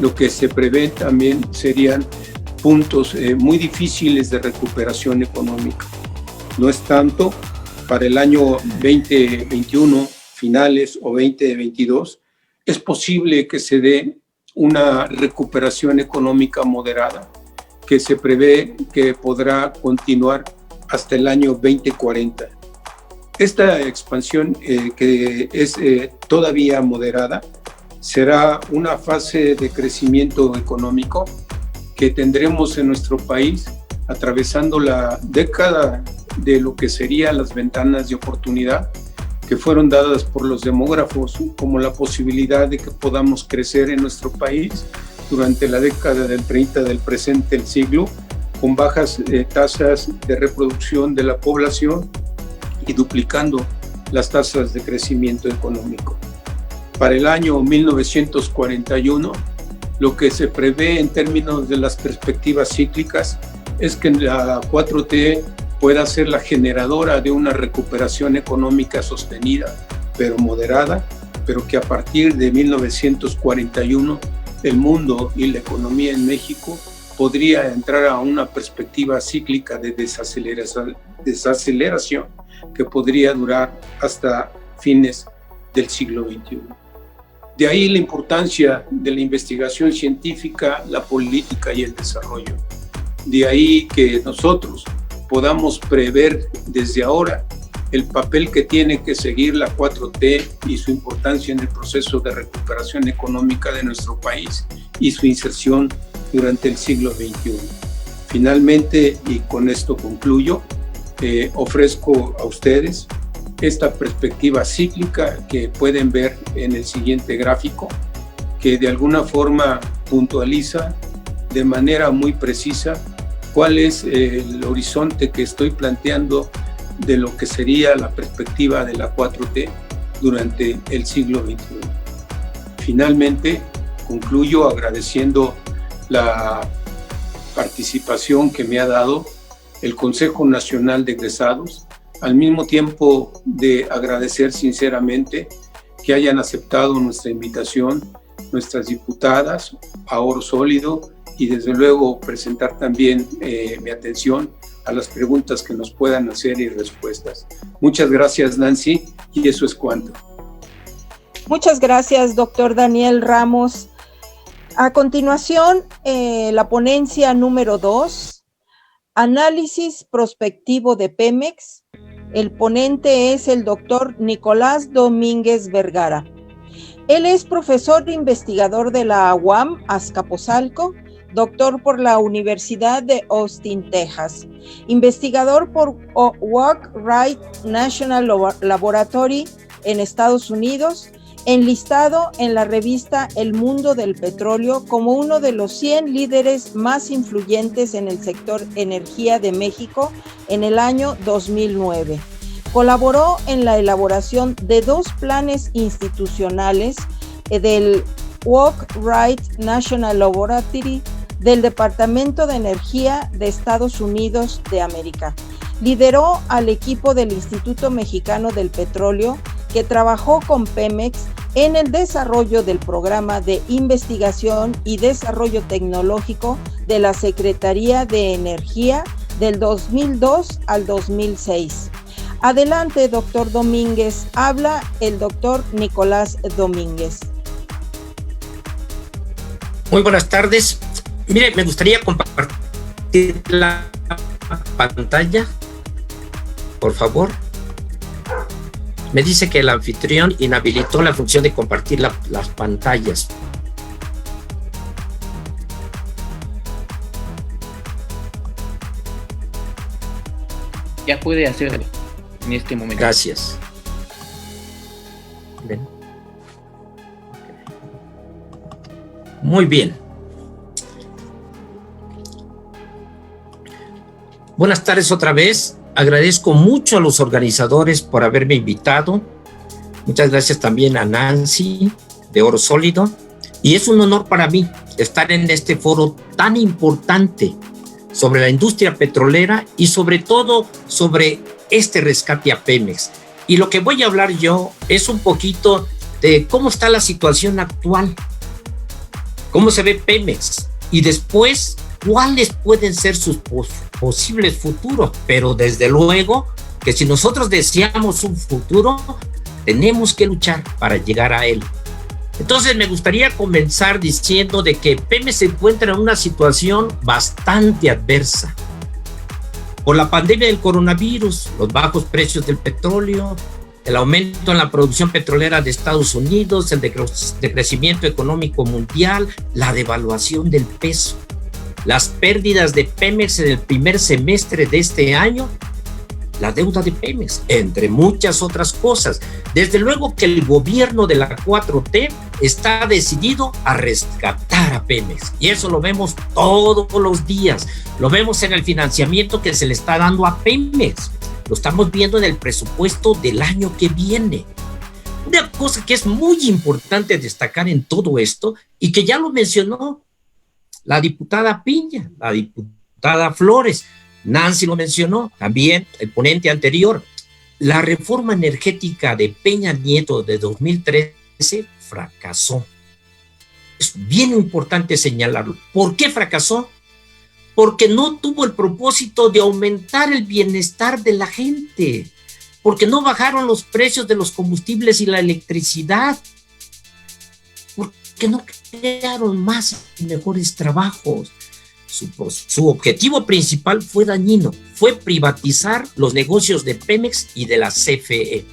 lo que se prevé también serían puntos muy difíciles de recuperación económica. No es tanto para el año 2021, finales o 2022, es posible que se dé una recuperación económica moderada que se prevé que podrá continuar hasta el año 2040. Esta expansión, que es todavía moderada, será una fase de crecimiento económico que tendremos en nuestro país atravesando la década de lo que serían las ventanas de oportunidad que fueron dadas por los demógrafos, como la posibilidad de que podamos crecer en nuestro país durante la década del 30 del presente siglo, con bajas tasas de reproducción de la población y duplicando las tasas de crecimiento económico. Para el año 1941, lo que se prevé en términos de las perspectivas cíclicas es que la 4T pueda ser la generadora de una recuperación económica sostenida, pero moderada, pero que a partir de 1941 el mundo y la economía en México podría entrar a una perspectiva cíclica de desaceleración que podría durar hasta fines del siglo XXI. De ahí la importancia de la investigación científica, la política y el desarrollo. De ahí que nosotros podamos prever desde ahora el papel que tiene que seguir la 4T y su importancia en el proceso de recuperación económica de nuestro país y su inserción durante el siglo XXI. Finalmente, y con esto concluyo, ofrezco a ustedes esta perspectiva cíclica que pueden ver en el siguiente gráfico, que de alguna forma puntualiza de manera muy precisa cuál es el horizonte que estoy planteando de lo que sería la perspectiva de la 4T durante el siglo XXI. Finalmente, concluyo agradeciendo la participación que me ha dado el Consejo Nacional de Egresados, al mismo tiempo de agradecer sinceramente que hayan aceptado nuestra invitación, nuestras diputadas, a Oro Sólido, y desde luego presentar también mi atención a las preguntas que nos puedan hacer y respuestas. Muchas gracias, Nancy, y eso es cuanto. Muchas gracias, doctor Daniel Ramos. A continuación, la ponencia número 2, análisis prospectivo de Pemex. El ponente es el doctor Nicolás Domínguez Vergara. Él es profesor investigador de la UAM Azcapotzalco, doctor por la Universidad de Austin, Texas, investigador por Wainwright National Laboratory en Estados Unidos, enlistado en la revista El Mundo del Petróleo como uno de los 100 líderes más influyentes en el sector energía de México en el año 2009. Colaboró en la elaboración de 2 planes institucionales del Wainwright National Laboratory del Departamento de Energía de Estados Unidos de América. Lideró al equipo del Instituto Mexicano del Petróleo, que trabajó con Pemex en el desarrollo del programa de investigación y desarrollo tecnológico de la Secretaría de Energía del 2002 al 2006. Adelante, doctor Domínguez. Habla el doctor Nicolás Domínguez. Muy buenas tardes. Mire, me gustaría compartir la pantalla, por favor. Me dice que el anfitrión inhabilitó la función de compartir las pantallas. Ya puede hacerlo en este momento. Gracias. Bien. Muy bien. Buenas tardes otra vez. Agradezco mucho a los organizadores por haberme invitado. Muchas gracias también a Nancy de Oro Sólido Y es un honor para mí estar en este foro tan importante sobre la industria petrolera y sobre todo sobre este rescate a Pemex. Y lo que voy a hablar yo es un poquito de cómo está la situación actual, cómo se ve Pemex y después cuáles pueden ser sus posibles futuros. Pero desde luego que si nosotros deseamos un futuro, tenemos que luchar para llegar a él. Entonces me gustaría comenzar diciendo de que Pemex se encuentra en una situación bastante adversa. Por la pandemia del coronavirus, los bajos precios del petróleo, el aumento en la producción petrolera de Estados Unidos, el decrecimiento económico mundial, la devaluación del peso, las pérdidas de Pemex en el primer semestre de este año, la deuda de Pemex, entre muchas otras cosas. Desde luego que el gobierno de la 4T está decidido a rescatar a Pemex, y eso lo vemos todos los días. Lo vemos en el financiamiento que se le está dando a Pemex, lo estamos viendo en el presupuesto del año que viene. Una cosa que es muy importante destacar en todo esto, y que ya lo mencionó la diputada Piña, la diputada Flores, Nancy lo mencionó, también el ponente anterior. La reforma energética de Peña Nieto de 2013 fracasó. Es bien importante señalarlo. ¿Por qué fracasó? Porque no tuvo el propósito de aumentar el bienestar de la gente, porque no bajaron los precios de los combustibles y la electricidad, porque no crearon más y mejores trabajos. Su objetivo principal fue dañino, fue privatizar los negocios de Pemex y de la CFE.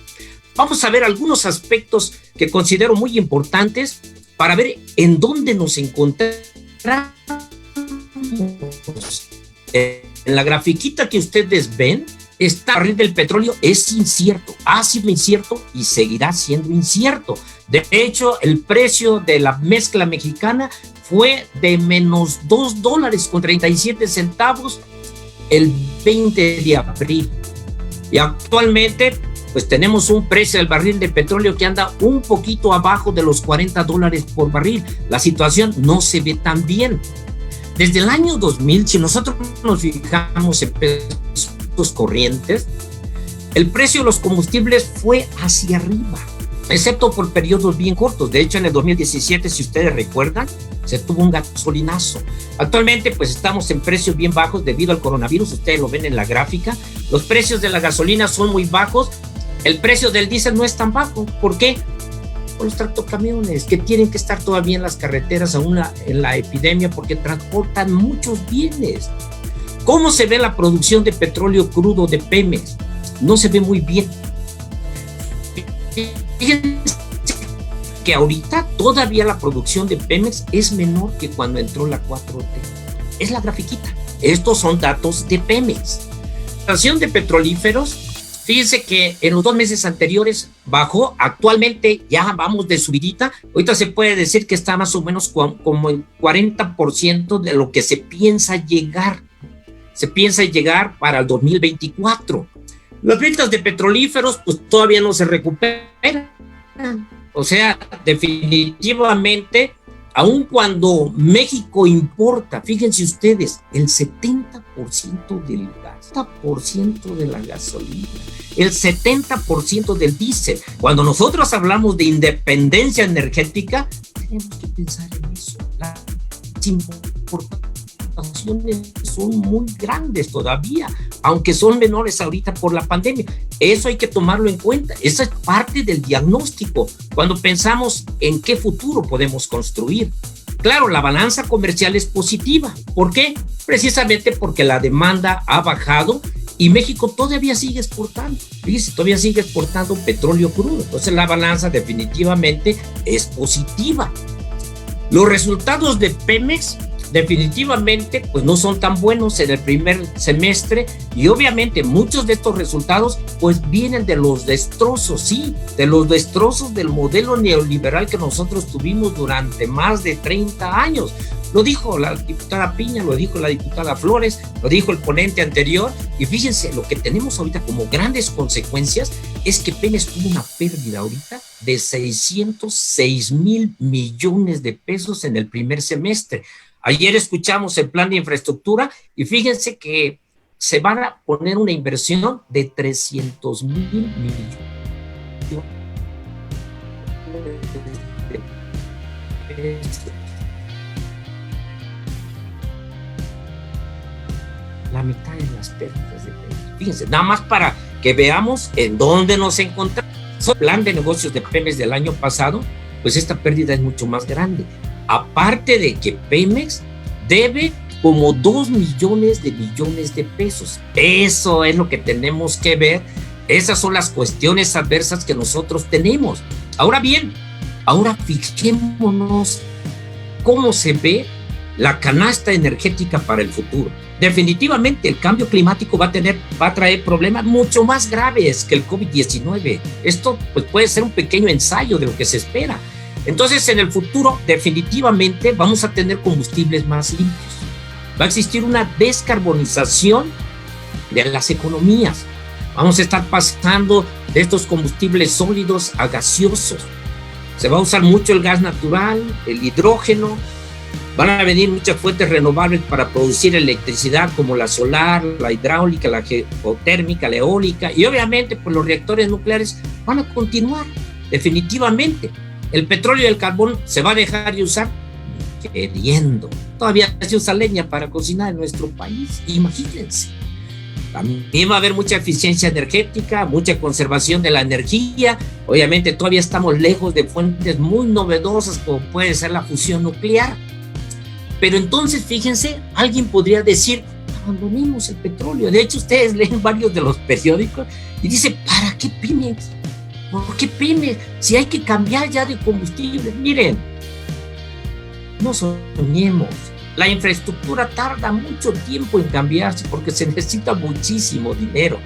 Vamos a ver algunos aspectos que considero muy importantes para ver en dónde nos encontramos. En la grafiquita que ustedes ven, este barril del petróleo es incierto, ha sido incierto y seguirá siendo incierto. De hecho, el precio de la mezcla mexicana fue de menos $2.37 el 20 de abril. Y actualmente, pues tenemos un precio del barril de petróleo que anda un poquito abajo de los $40 por barril. La situación no se ve tan bien. Desde el año 2000, si nosotros nos fijamos en pesos corrientes, el precio de los combustibles fue hacia arriba, excepto por periodos bien cortos. De hecho, en el 2017, si ustedes recuerdan, se tuvo un gasolinazo. Actualmente, pues estamos en precios bien bajos debido al coronavirus. Ustedes lo ven en la gráfica. Los precios de la gasolina son muy bajos. El precio del diésel no es tan bajo. ¿Por qué? Por los tractocamiones que tienen que estar todavía en las carreteras aún en la epidemia porque transportan muchos bienes. ¿Cómo se ve la producción de petróleo crudo de Pemex? No se ve muy bien. Fíjense que ahorita todavía la producción de Pemex es menor que cuando entró la 4T. Es la grafiquita. Estos son datos de Pemex. La estación de petrolíferos, fíjense que en los 2 meses anteriores bajó, actualmente ya vamos de subidita. Ahorita se puede decir que está más o menos como el 40% de lo que se piensa llegar. Se piensa llegar para el 2024. Las ventas de petrolíferos pues todavía no se recuperan. O sea, definitivamente, aun cuando México importa, fíjense ustedes, el 70% del gas, el 70% de la gasolina, el 70% del diésel. Cuando nosotros hablamos de independencia energética, tenemos que pensar en eso. Las importaciones son muy grandes todavía, aunque son menores ahorita por la pandemia. Eso hay que tomarlo en cuenta. Esa es parte del diagnóstico cuando pensamos en qué futuro podemos construir. Claro, la balanza comercial es positiva. ¿Por qué? Precisamente porque la demanda ha bajado y México todavía sigue exportando. Fíjense, todavía sigue exportando petróleo crudo. Entonces la balanza definitivamente es positiva. Los resultados de Pemex definitivamente pues no son tan buenos en el primer semestre, y obviamente muchos de estos resultados pues vienen de los destrozos, sí, de los destrozos del modelo neoliberal que nosotros tuvimos durante más de 30 años. Lo dijo la diputada Piña, lo dijo la diputada Flores, lo dijo el ponente anterior, y fíjense, lo que tenemos ahorita como grandes consecuencias es que Pemex tuvo una pérdida ahorita de 606,000 millones de pesos en el primer semestre. Ayer escuchamos el plan de infraestructura y fíjense que se van a poner una inversión de 300,000 millones de pesos. La mitad de las pérdidas de Pemex. Fíjense, nada más para que veamos en dónde nos encontramos. El plan de negocios de Pemex del año pasado, pues esta pérdida es mucho más grande. Aparte de que Pemex debe como 2 millones de pesos. Eso es lo que tenemos que ver. Esas son las cuestiones adversas que nosotros tenemos. Ahora bien, ahora fijémonos cómo se ve la canasta energética para el futuro. Definitivamente el cambio climático va a traer problemas mucho más graves que el COVID-19. Esto pues, puede ser un pequeño ensayo de lo que se espera. Entonces, en el futuro, definitivamente vamos a tener combustibles más limpios. Va a existir una descarbonización de las economías. Vamos a estar pasando de estos combustibles sólidos a gaseosos. Se va a usar mucho el gas natural, el hidrógeno. Van a venir muchas fuentes renovables para producir electricidad, como la solar, la hidráulica, la geotérmica, la eólica, y obviamente pues, los reactores nucleares van a continuar, definitivamente. El petróleo y el carbón se va a dejar de usar queriendo. Todavía se usa leña para cocinar en nuestro país, imagínense. También va a haber mucha eficiencia energética, mucha conservación de la energía. Obviamente todavía estamos lejos de fuentes muy novedosas como puede ser la fusión nuclear. Pero entonces, fíjense, alguien podría decir, abandonemos el petróleo. De hecho, ustedes leen varios de los periódicos y dice, ¿para qué Pemex? ¿Por qué Pemex? Si hay que cambiar ya de combustible. Miren, no soñemos. La infraestructura tarda mucho tiempo en cambiarse porque se necesita muchísimo dinero.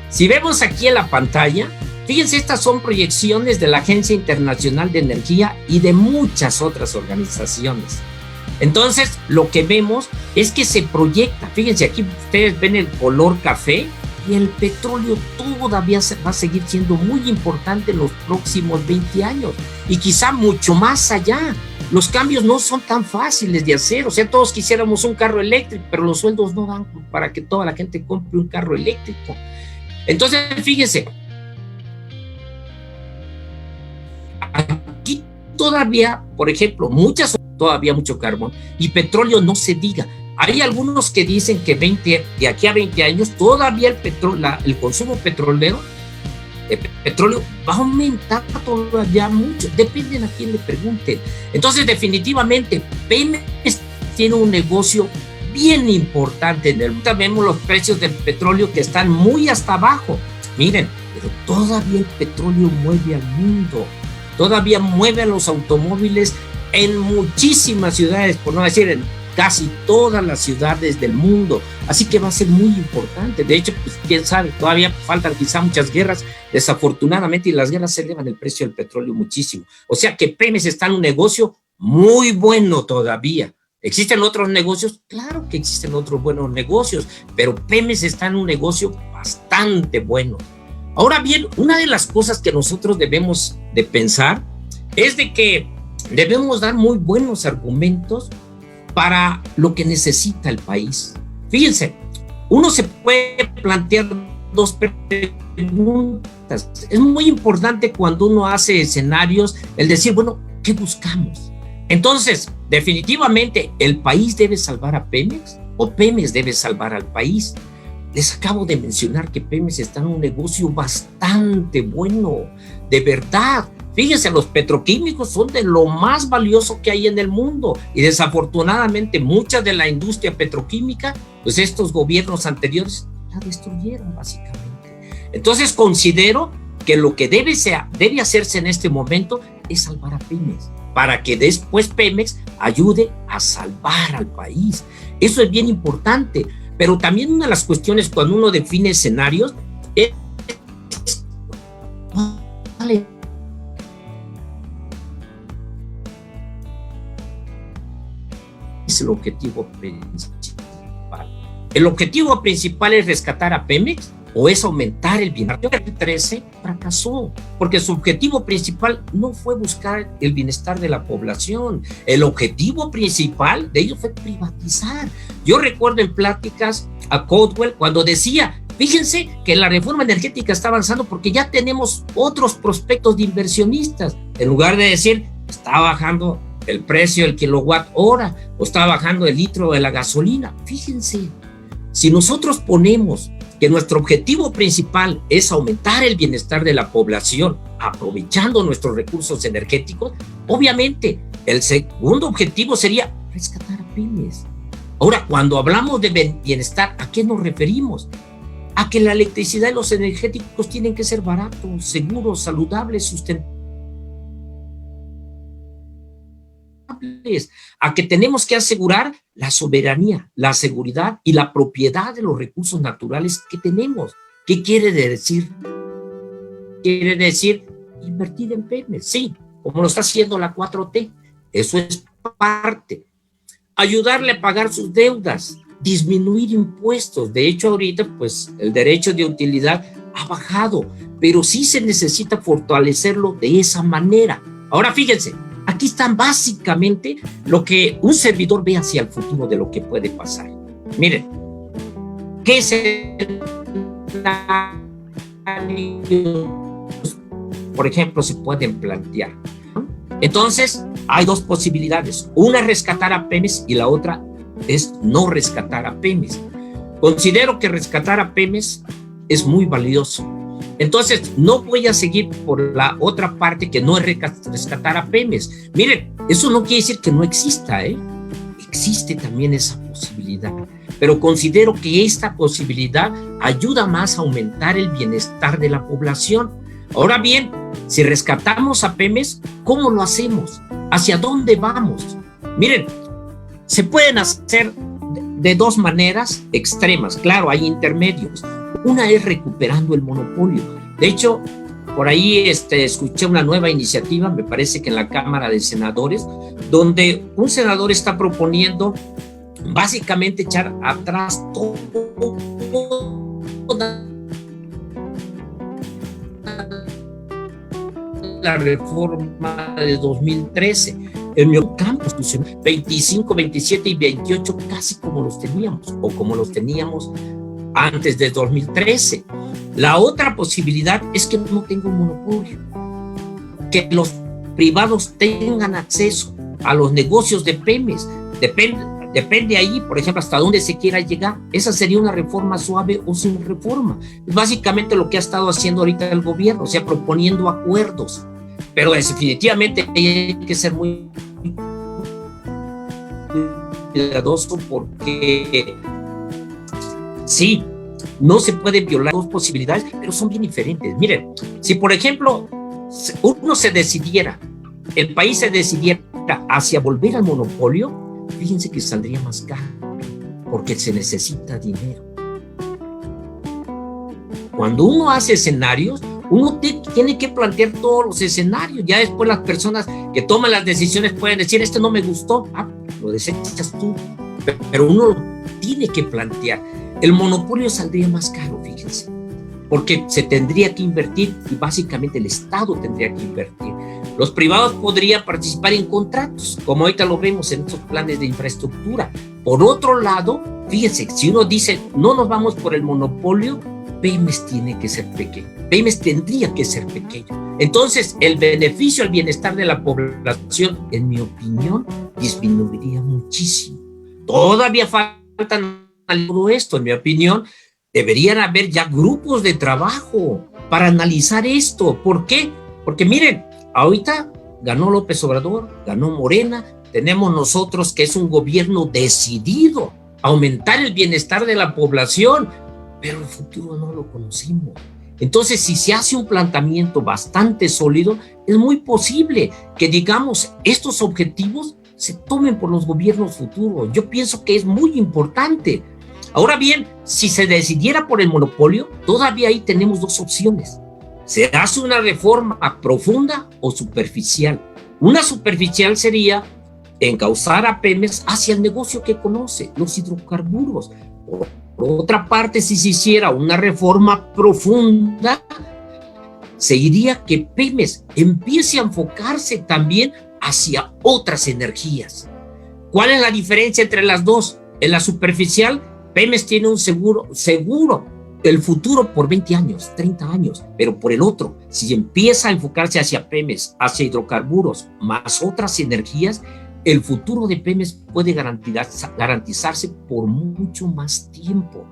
Si vemos aquí en la pantalla, fíjense, estas son proyecciones de la Agencia Internacional de Energía y de muchas otras organizaciones. Entonces, lo que vemos es que se proyecta, fíjense, aquí ustedes ven el color café, y el petróleo todavía va a seguir siendo muy importante en los próximos 20 años, y quizá mucho más allá. Los cambios no son tan fáciles de hacer, o sea, todos quisiéramos un carro eléctrico, pero los sueldos no dan para que toda la gente compre un carro eléctrico. Entonces, fíjense, aquí todavía, por ejemplo, todavía mucho carbón, y petróleo no se diga. Hay algunos que dicen que de aquí a 20 años todavía el consumo petrolero va a aumentar todavía mucho, depende a quién le pregunten. Entonces, definitivamente, Pemex tiene un negocio bien importante en el mundo. Vemos los precios del petróleo que están muy hasta abajo. Miren, pero todavía el petróleo mueve al mundo, todavía mueve a los automóviles en muchísimas ciudades, por no decir en casi todas las ciudades del mundo. Así que va a ser muy importante. De hecho, pues quién sabe, todavía faltan quizá muchas guerras, desafortunadamente, y las guerras se elevan el precio del petróleo muchísimo. O sea que Pemex está en un negocio muy bueno todavía. ¿Existen otros negocios? Claro que existen otros buenos negocios, pero Pemex está en un negocio bastante bueno. Ahora bien, una de las cosas que nosotros debemos de pensar es de que debemos dar muy buenos argumentos para lo que necesita el país. Fíjense, uno se puede plantear dos preguntas. Es muy importante cuando uno hace escenarios el decir, bueno, ¿qué buscamos? Entonces, definitivamente, ¿el país debe salvar a Pemex o Pemex debe salvar al país? Les acabo de mencionar que Pemex está en un negocio bastante bueno, de verdad. Fíjense, los petroquímicos son de lo más valioso que hay en el mundo, y desafortunadamente mucha de la industria petroquímica, pues estos gobiernos anteriores la destruyeron básicamente. Entonces considero que lo que debe hacerse en este momento es salvar a Pemex. para que después Pemex ayude a salvar al país. Eso es bien importante, pero también una de las cuestiones cuando uno define escenarios es el objetivo principal. ¿El objetivo principal es rescatar a Pemex o es aumentar el bienestar? El 13 fracasó porque su objetivo principal no fue buscar el bienestar de la población. El objetivo principal de ellos fue privatizar. Yo recuerdo en pláticas a Caldwell cuando decía, fíjense que la reforma energética está avanzando porque ya tenemos otros prospectos de inversionistas, en lugar de decir, está bajando el precio del kilowatt hora o está bajando el litro de la gasolina. Fíjense, si nosotros ponemos que nuestro objetivo principal es aumentar el bienestar de la población aprovechando nuestros recursos energéticos, obviamente el segundo objetivo sería rescatar a Pemex. Ahora, cuando hablamos de bienestar, ¿a qué nos referimos? A que la electricidad y los energéticos tienen que ser baratos, seguros, saludables, sustentables, a que tenemos que asegurar la soberanía, la seguridad y la propiedad de los recursos naturales que tenemos. ¿Qué quiere decir? Quiere decir invertir en Pemex, sí, como lo está haciendo la 4T. Eso es parte. Ayudarle a pagar sus deudas, disminuir impuestos. De hecho, ahorita, pues, el derecho de utilidad ha bajado, pero sí se necesita fortalecerlo de esa manera. Ahora, fíjense, aquí están básicamente lo que un servidor ve hacia el futuro de lo que puede pasar. Miren, ¿qué escenarios, por ejemplo, se pueden plantear? Entonces, hay dos posibilidades. Una es rescatar a Pemex y la otra es no rescatar a Pemex. Considero que rescatar a Pemex es muy valioso. Entonces, no voy a seguir por la otra parte que no es rescatar a Pemex. Miren, eso no quiere decir que no exista, ¿eh? Existe también esa posibilidad. Pero considero que esta posibilidad ayuda más a aumentar el bienestar de la población. Ahora bien, si rescatamos a Pemex, ¿cómo lo hacemos? ¿Hacia dónde vamos? Miren, se pueden hacer de dos maneras extremas. Claro, hay intermedios. Una es recuperando el monopolio. De hecho, por ahí escuché una nueva iniciativa, me parece que en la Cámara de Senadores, donde un senador está proponiendo básicamente echar atrás toda la reforma de 2013. En mi campo constitucional, 25, 27 y 28 casi como los teníamos, o como los teníamos antes de 2013. La otra posibilidad es que no tenga un monopolio, que los privados tengan acceso a los negocios de Pemex. Depende ahí, por ejemplo, hasta dónde se quiera llegar. Esa sería una reforma suave o sin reforma. Es básicamente lo que ha estado haciendo ahorita el gobierno, o sea, proponiendo acuerdos. Pero definitivamente hay que ser muy cuidadoso porque sí, no se pueden violar dos posibilidades, pero son bien diferentes. Miren, si por ejemplo uno se decidiera, el país se decidiera hacia volver al monopolio, fíjense que saldría más caro, porque se necesita dinero. Cuando uno hace escenarios, uno tiene que plantear todos los escenarios. Ya después las personas que toman las decisiones pueden decir, este no me gustó, lo desechas tú. Pero uno lo tiene que plantear. El monopolio saldría más caro, fíjense, porque se tendría que invertir y básicamente el Estado tendría que invertir. Los privados podrían participar en contratos, como ahorita lo vemos en estos planes de infraestructura. Por otro lado, fíjense, si uno dice, no nos vamos por el monopolio, Pemex tiene que ser pequeño. Pemex tendría que ser pequeño. Entonces, el beneficio al bienestar de la población, en mi opinión, disminuiría muchísimo. Todavía faltan algo de esto, en mi opinión. Deberían haber ya grupos de trabajo para analizar esto. ¿Por qué? Porque miren, ahorita ganó López Obrador, ganó Morena, tenemos nosotros que es un gobierno decidido a aumentar el bienestar de la población, pero el futuro no lo conocimos. Entonces, si se hace un planteamiento bastante sólido, es muy posible que, digamos, estos objetivos se tomen por los gobiernos futuros. Yo pienso que es muy importante. Ahora bien, si se decidiera por el monopolio, todavía ahí tenemos dos opciones. Se hace una reforma profunda o superficial. Una superficial sería encauzar a Pemex hacia el negocio que conoce, los hidrocarburos. Por otra parte, si se hiciera una reforma profunda, se diría que Pemex empiece a enfocarse también hacia otras energías. ¿Cuál es la diferencia entre las dos? En la superficial, Pemex tiene un seguro el futuro por 20 años, 30 años, pero por el otro, si empieza a enfocarse hacia Pemex, hacia hidrocarburos, más otras energías, el futuro de Pemex puede garantizarse por mucho más tiempo.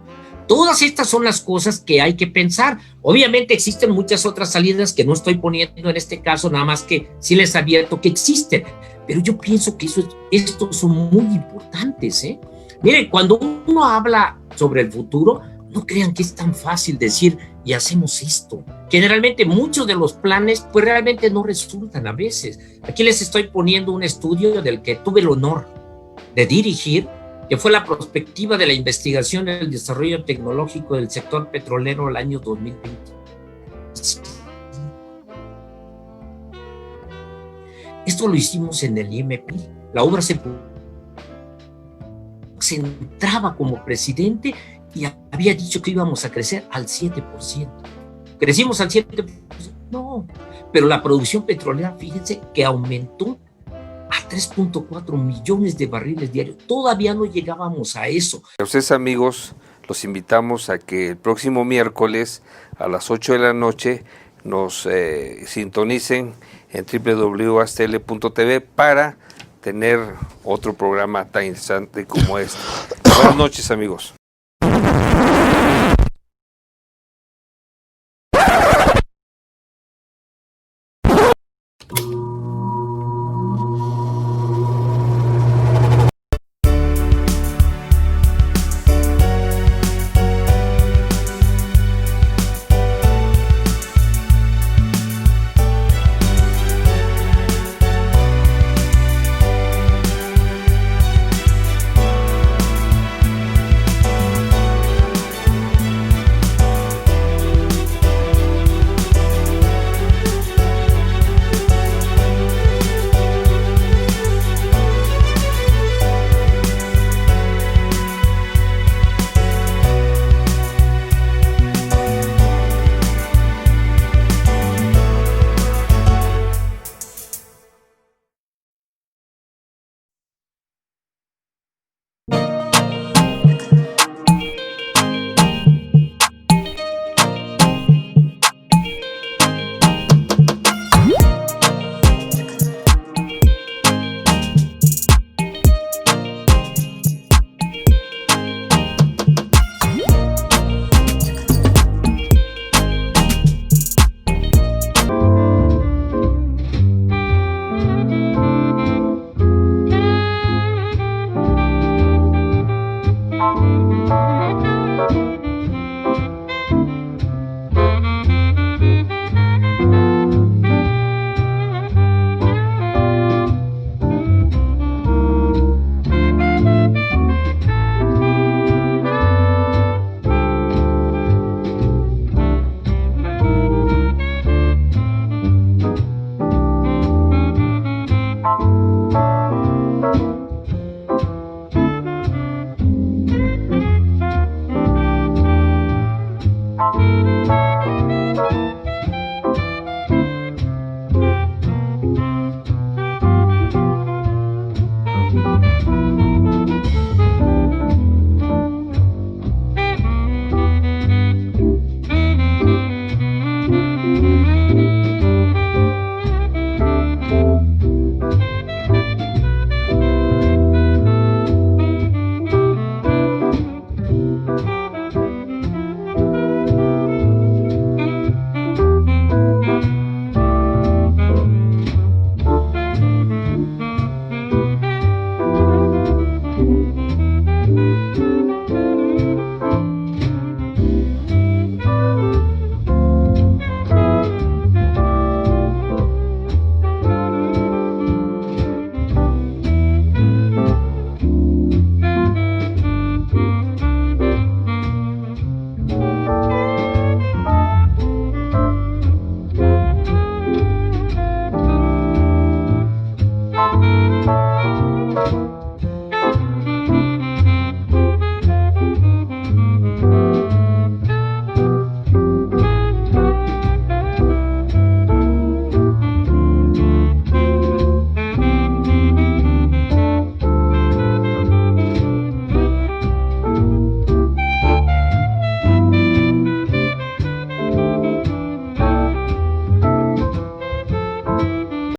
Todas estas son las cosas que hay que pensar. Obviamente existen muchas otras salidas que no estoy poniendo en este caso, nada más que sí les advierto que existen, pero yo pienso que estos son muy importantes, ¿eh? Miren, cuando uno habla sobre el futuro, no crean que es tan fácil decir y hacemos esto. Generalmente muchos de los planes pues realmente no resultan a veces. Aquí les estoy poniendo un estudio del que tuve el honor de dirigir, que fue la perspectiva de la investigación y el desarrollo tecnológico del sector petrolero el año 2020. Esto lo hicimos en el IMP. La obra se entraba como presidente y había dicho que íbamos a crecer al 7%. ¿Crecimos al 7%? No, pero la producción petrolera, fíjense que aumentó a 3.4 millones de barriles diarios. Todavía no llegábamos a eso. A ustedes, amigos, los invitamos a que el próximo miércoles a las 8 de la noche nos sintonicen en www.astl.tv para tener otro programa tan interesante como este. Buenas noches, amigos.